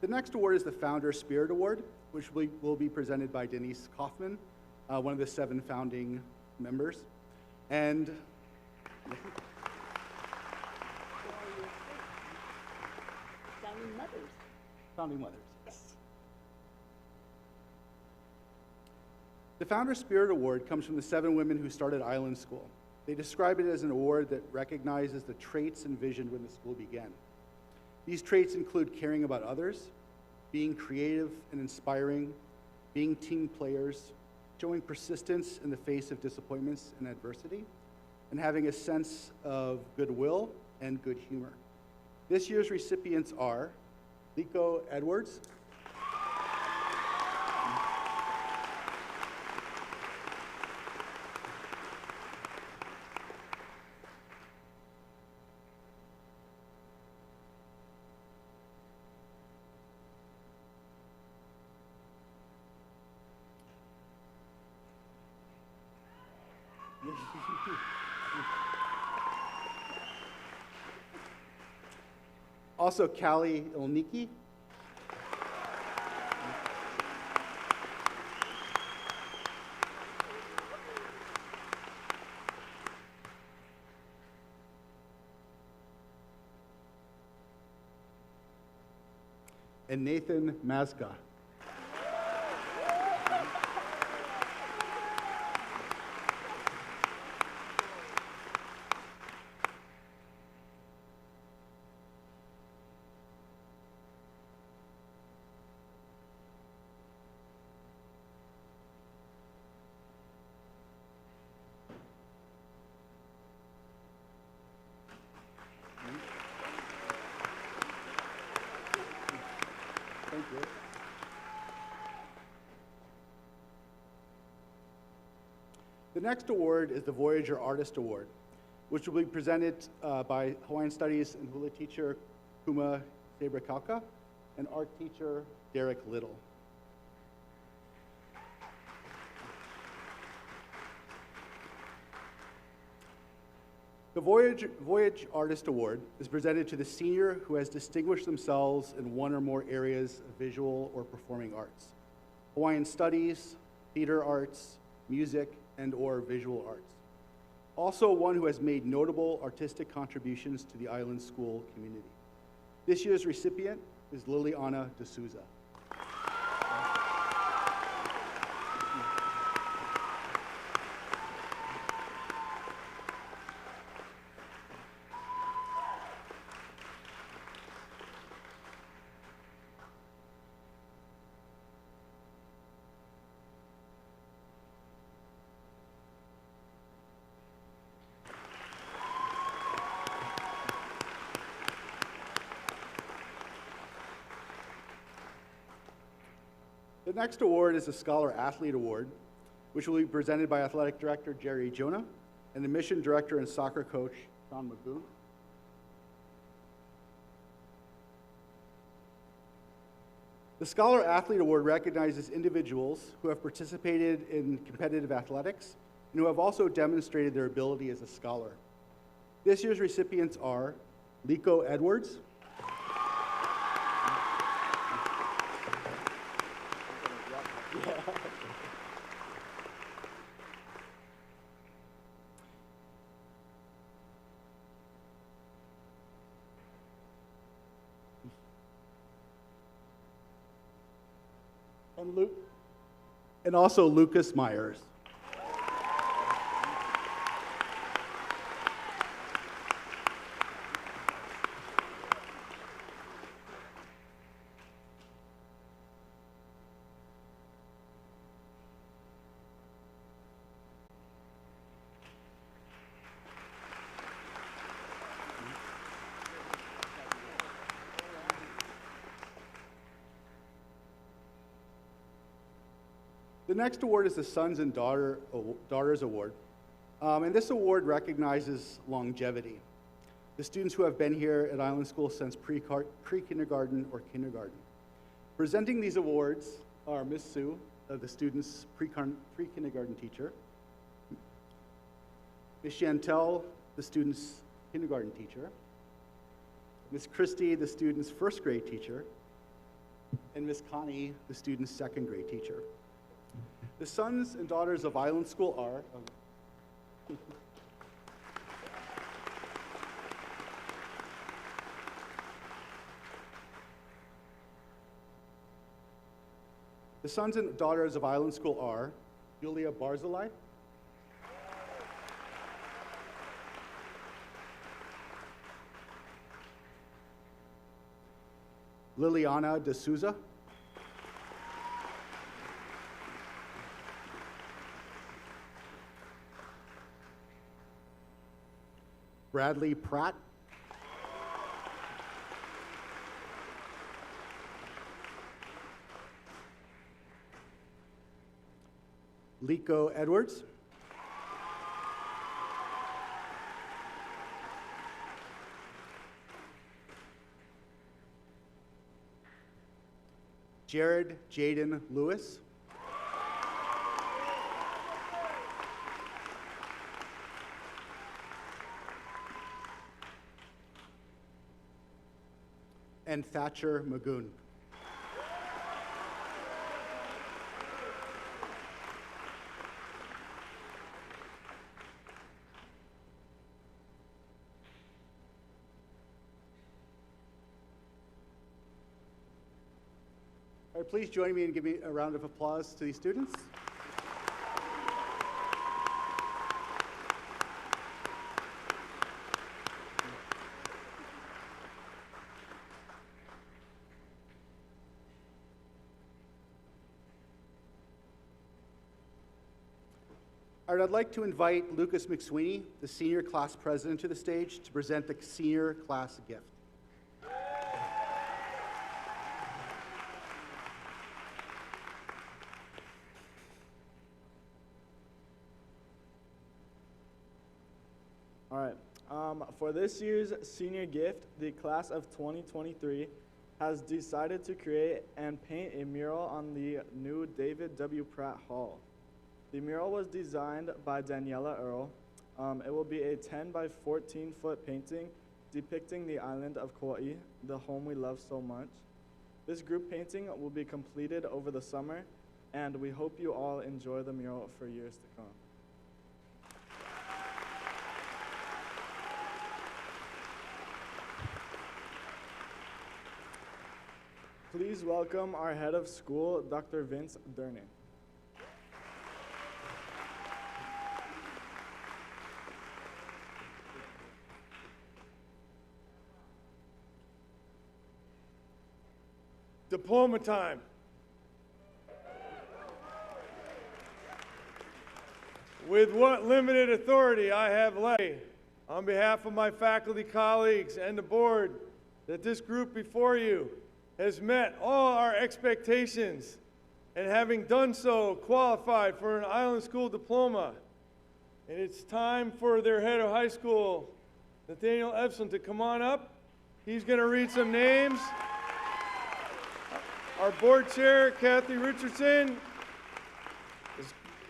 The next award is the Founder Spirit Award, which will be presented by Denise Kaufman, one of the 7 founding members. And Founding mothers. Founding mothers, yes. The Founder Spirit Award comes from the 7 women who started Island School. They describe it as an award that recognizes the traits envisioned when the school began. These traits include caring about others, being creative and inspiring, being team players, showing persistence in the face of disappointments and adversity, and having a sense of goodwill and good humor. This year's recipients are Lico Edwards, also Callie Ilniki, and Nathan Mazga. Thank you. The next award is the Voyager Artist Award, which will be presented by Hawaiian Studies and Hula teacher Kuma Sabra-Kalka and art teacher Derek Little. The Voyage Artist Award is presented to the senior who has distinguished themselves in one or more areas of visual or performing arts, Hawaiian studies, theater arts, music, and/or visual arts. Also one who has made notable artistic contributions to the island school community. This year's recipient is Liliana D'Souza. The next award is the Scholar Athlete Award, which will be presented by Athletic Director Jerry Jonah and the Mission Director and Soccer Coach Sean Magoo. The Scholar Athlete Award recognizes individuals who have participated in competitive athletics and who have also demonstrated their ability as a scholar. This year's recipients are Lico Edwards, and also Lucas Myers. The next award is the Sons and Daughters Award, and this award recognizes longevity. The students who have been here at Island School since pre-kindergarten or kindergarten. Presenting these awards are Ms. Sue, the students' pre-kindergarten teacher, Ms. Chantel, the students' kindergarten teacher, Ms. Christie, the students' first grade teacher, and Ms. Connie, the students' second grade teacher. The sons and daughters of Island School are the sons and daughters of Island School are Julia Barzilai, Liliana D'Souza, Bradley Pratt. Liko Edwards. Jared Jaden Lewis. And Thatcher Magoon. All right, please join me in giving a round of applause to these students. All right, I'd like to invite Lucas McSweeney, the senior class president, to the stage to present the senior class gift. All right. For this year's senior gift, the class of 2023 has decided to create and paint a mural on the new David W. Pratt Hall. The mural was designed by Daniela Earl. It will be a 10 by 14 foot painting depicting the island of Kauai, the home we love so much. This group painting will be completed over the summer, and we hope you all enjoy the mural for years to come. Please welcome our head of school, Dr. Vince Durning. Diploma time. With what limited authority I have left, on behalf of my faculty colleagues and the board, that this group before you has met all our expectations, and having done so, qualified for an Island School diploma. And it's time for their head of high school, Nathaniel Epson, to come on up. He's going to read some names. Our board chair, Kathy Richardson,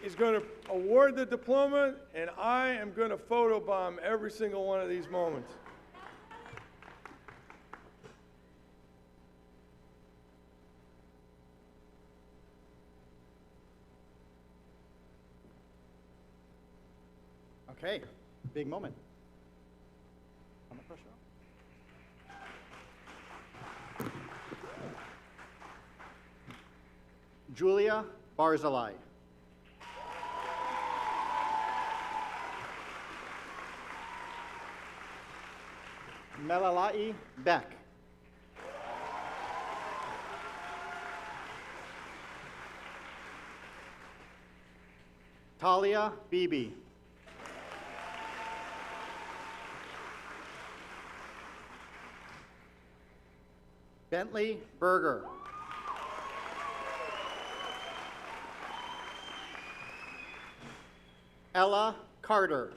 is going to award the diploma, and I am going to photobomb every single one of these moments. Okay, big moment. Under pressure. Julia Barzilai. Melalai Beck. Talia Beebe. Bentley Berger. Ella Carter.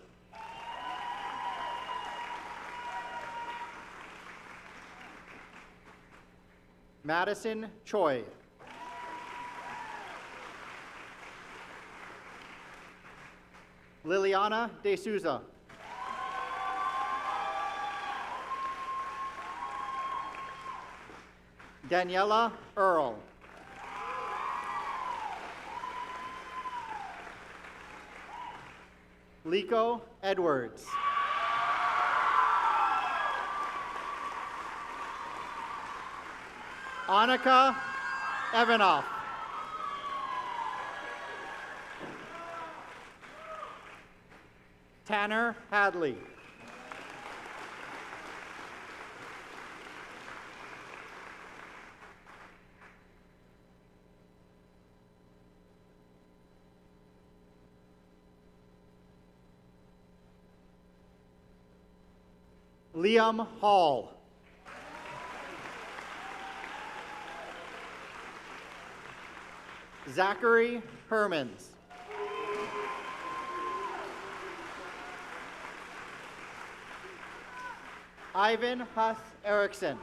Madison Choi. Liliana De Souza. Daniela Earl. Liko Edwards. Annika Evanoff. Tanner Hadley. Liam Hall. Zachary Hermans. Ivan Huss Erickson.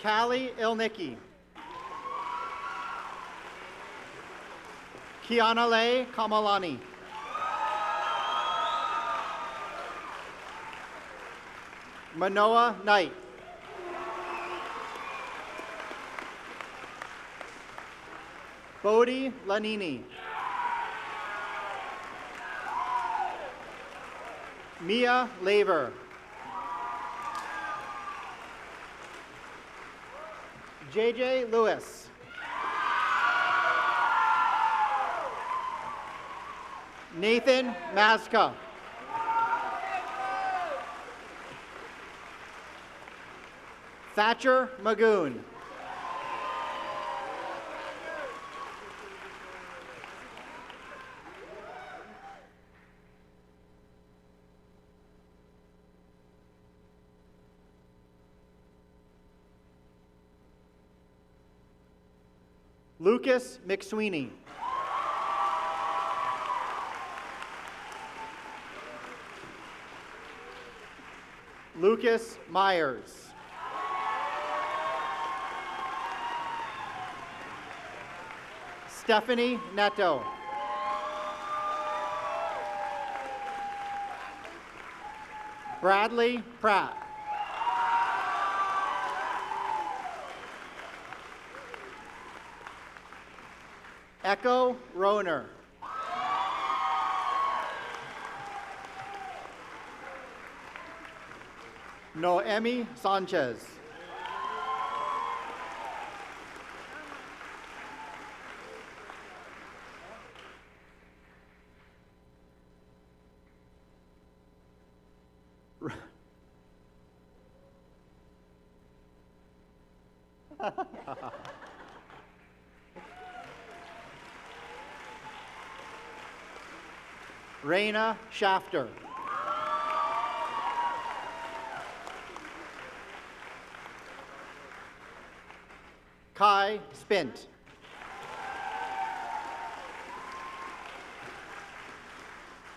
Callie Ilnicki. Kianale Kamalani. Manoa Knight. Bodhi Lanini. Mia Laver. JJ Lewis. Nathan Mazka. Thatcher Magoon. Lucas McSweeney. Lucas Myers. Stephanie Neto. Bradley Pratt. Echo Roner. Noemi Sanchez. Raina Shafter. Kai Spint.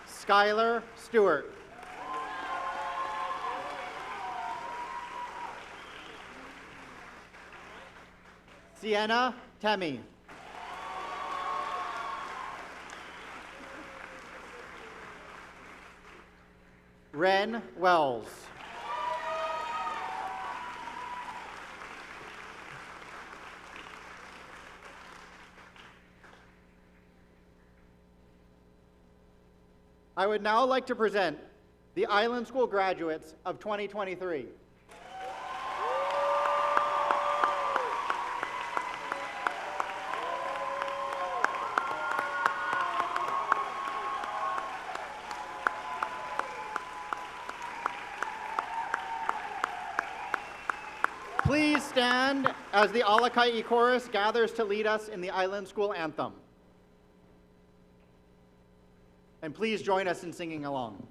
Skylar Stewart. Sienna Temi. Ren Wells. I would now like to present the Island School graduates of 2023. Please stand as the Alakai Chorus gathers to lead us in the Island School anthem. And please join us in singing along.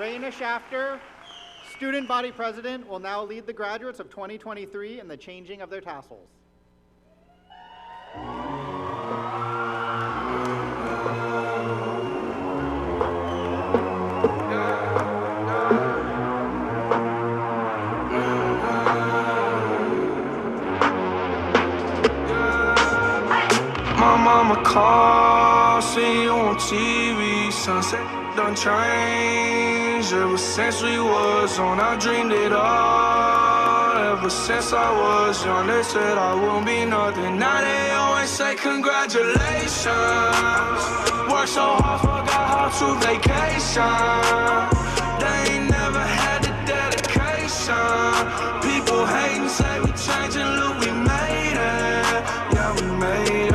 Raina Shafter, student body president, will now lead the graduates of 2023 in the changing of their tassels. My mama called, see you on TV. Sunset done changed. Ever since we was on, I dreamed it all. Ever since I was young, they said I won't be nothing. Now they always say congratulations. Worked so hard, forgot how to vacation. They ain't never had the dedication. People hating, say we changing, look, we made it. Yeah, we made it.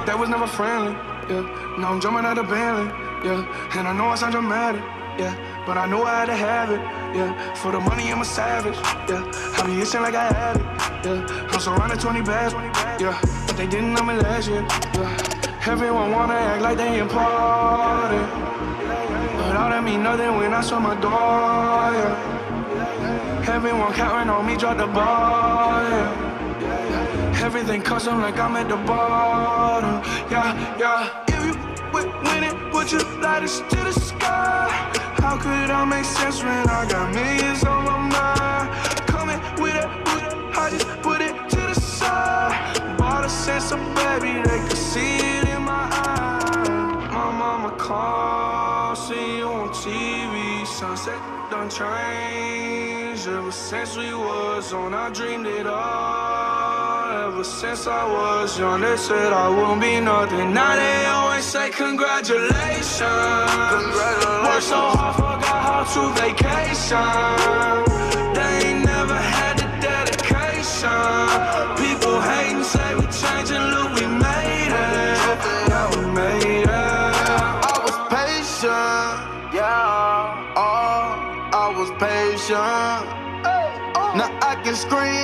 That was never friendly, yeah. Now I'm jumping out of Bentley, yeah. And I know I sound dramatic, yeah. But I know I had to have it, yeah. For the money, I'm a savage, yeah. I be itching like I had it, yeah. I'm surrounded 20 bags, yeah. But they didn't know me last year, yeah. Everyone wanna act like they important, but all that mean nothing when I saw my door, yeah. Everyone counting on me, drop the ball, yeah. Everything custom like I'm at the bottom, yeah, yeah. If you win it, would you light us to the sky? How could I make sense when I got millions on my mind? Coming with it, I just put it to the side. Bought a sense of baby, they could see it in my eyes. My mama called, see you on TV. Sunset done changed. Ever since we was on, I dreamed it all. Ever since I was young, they said I won't be nothing. Now they always say congratulations. Worked so hard, forgot how to vacation. They ain't never had the dedication. People hating, say we changing, look, we made it. Yeah, we made it. I was patient, yeah. Oh, I was patient. Now I can scream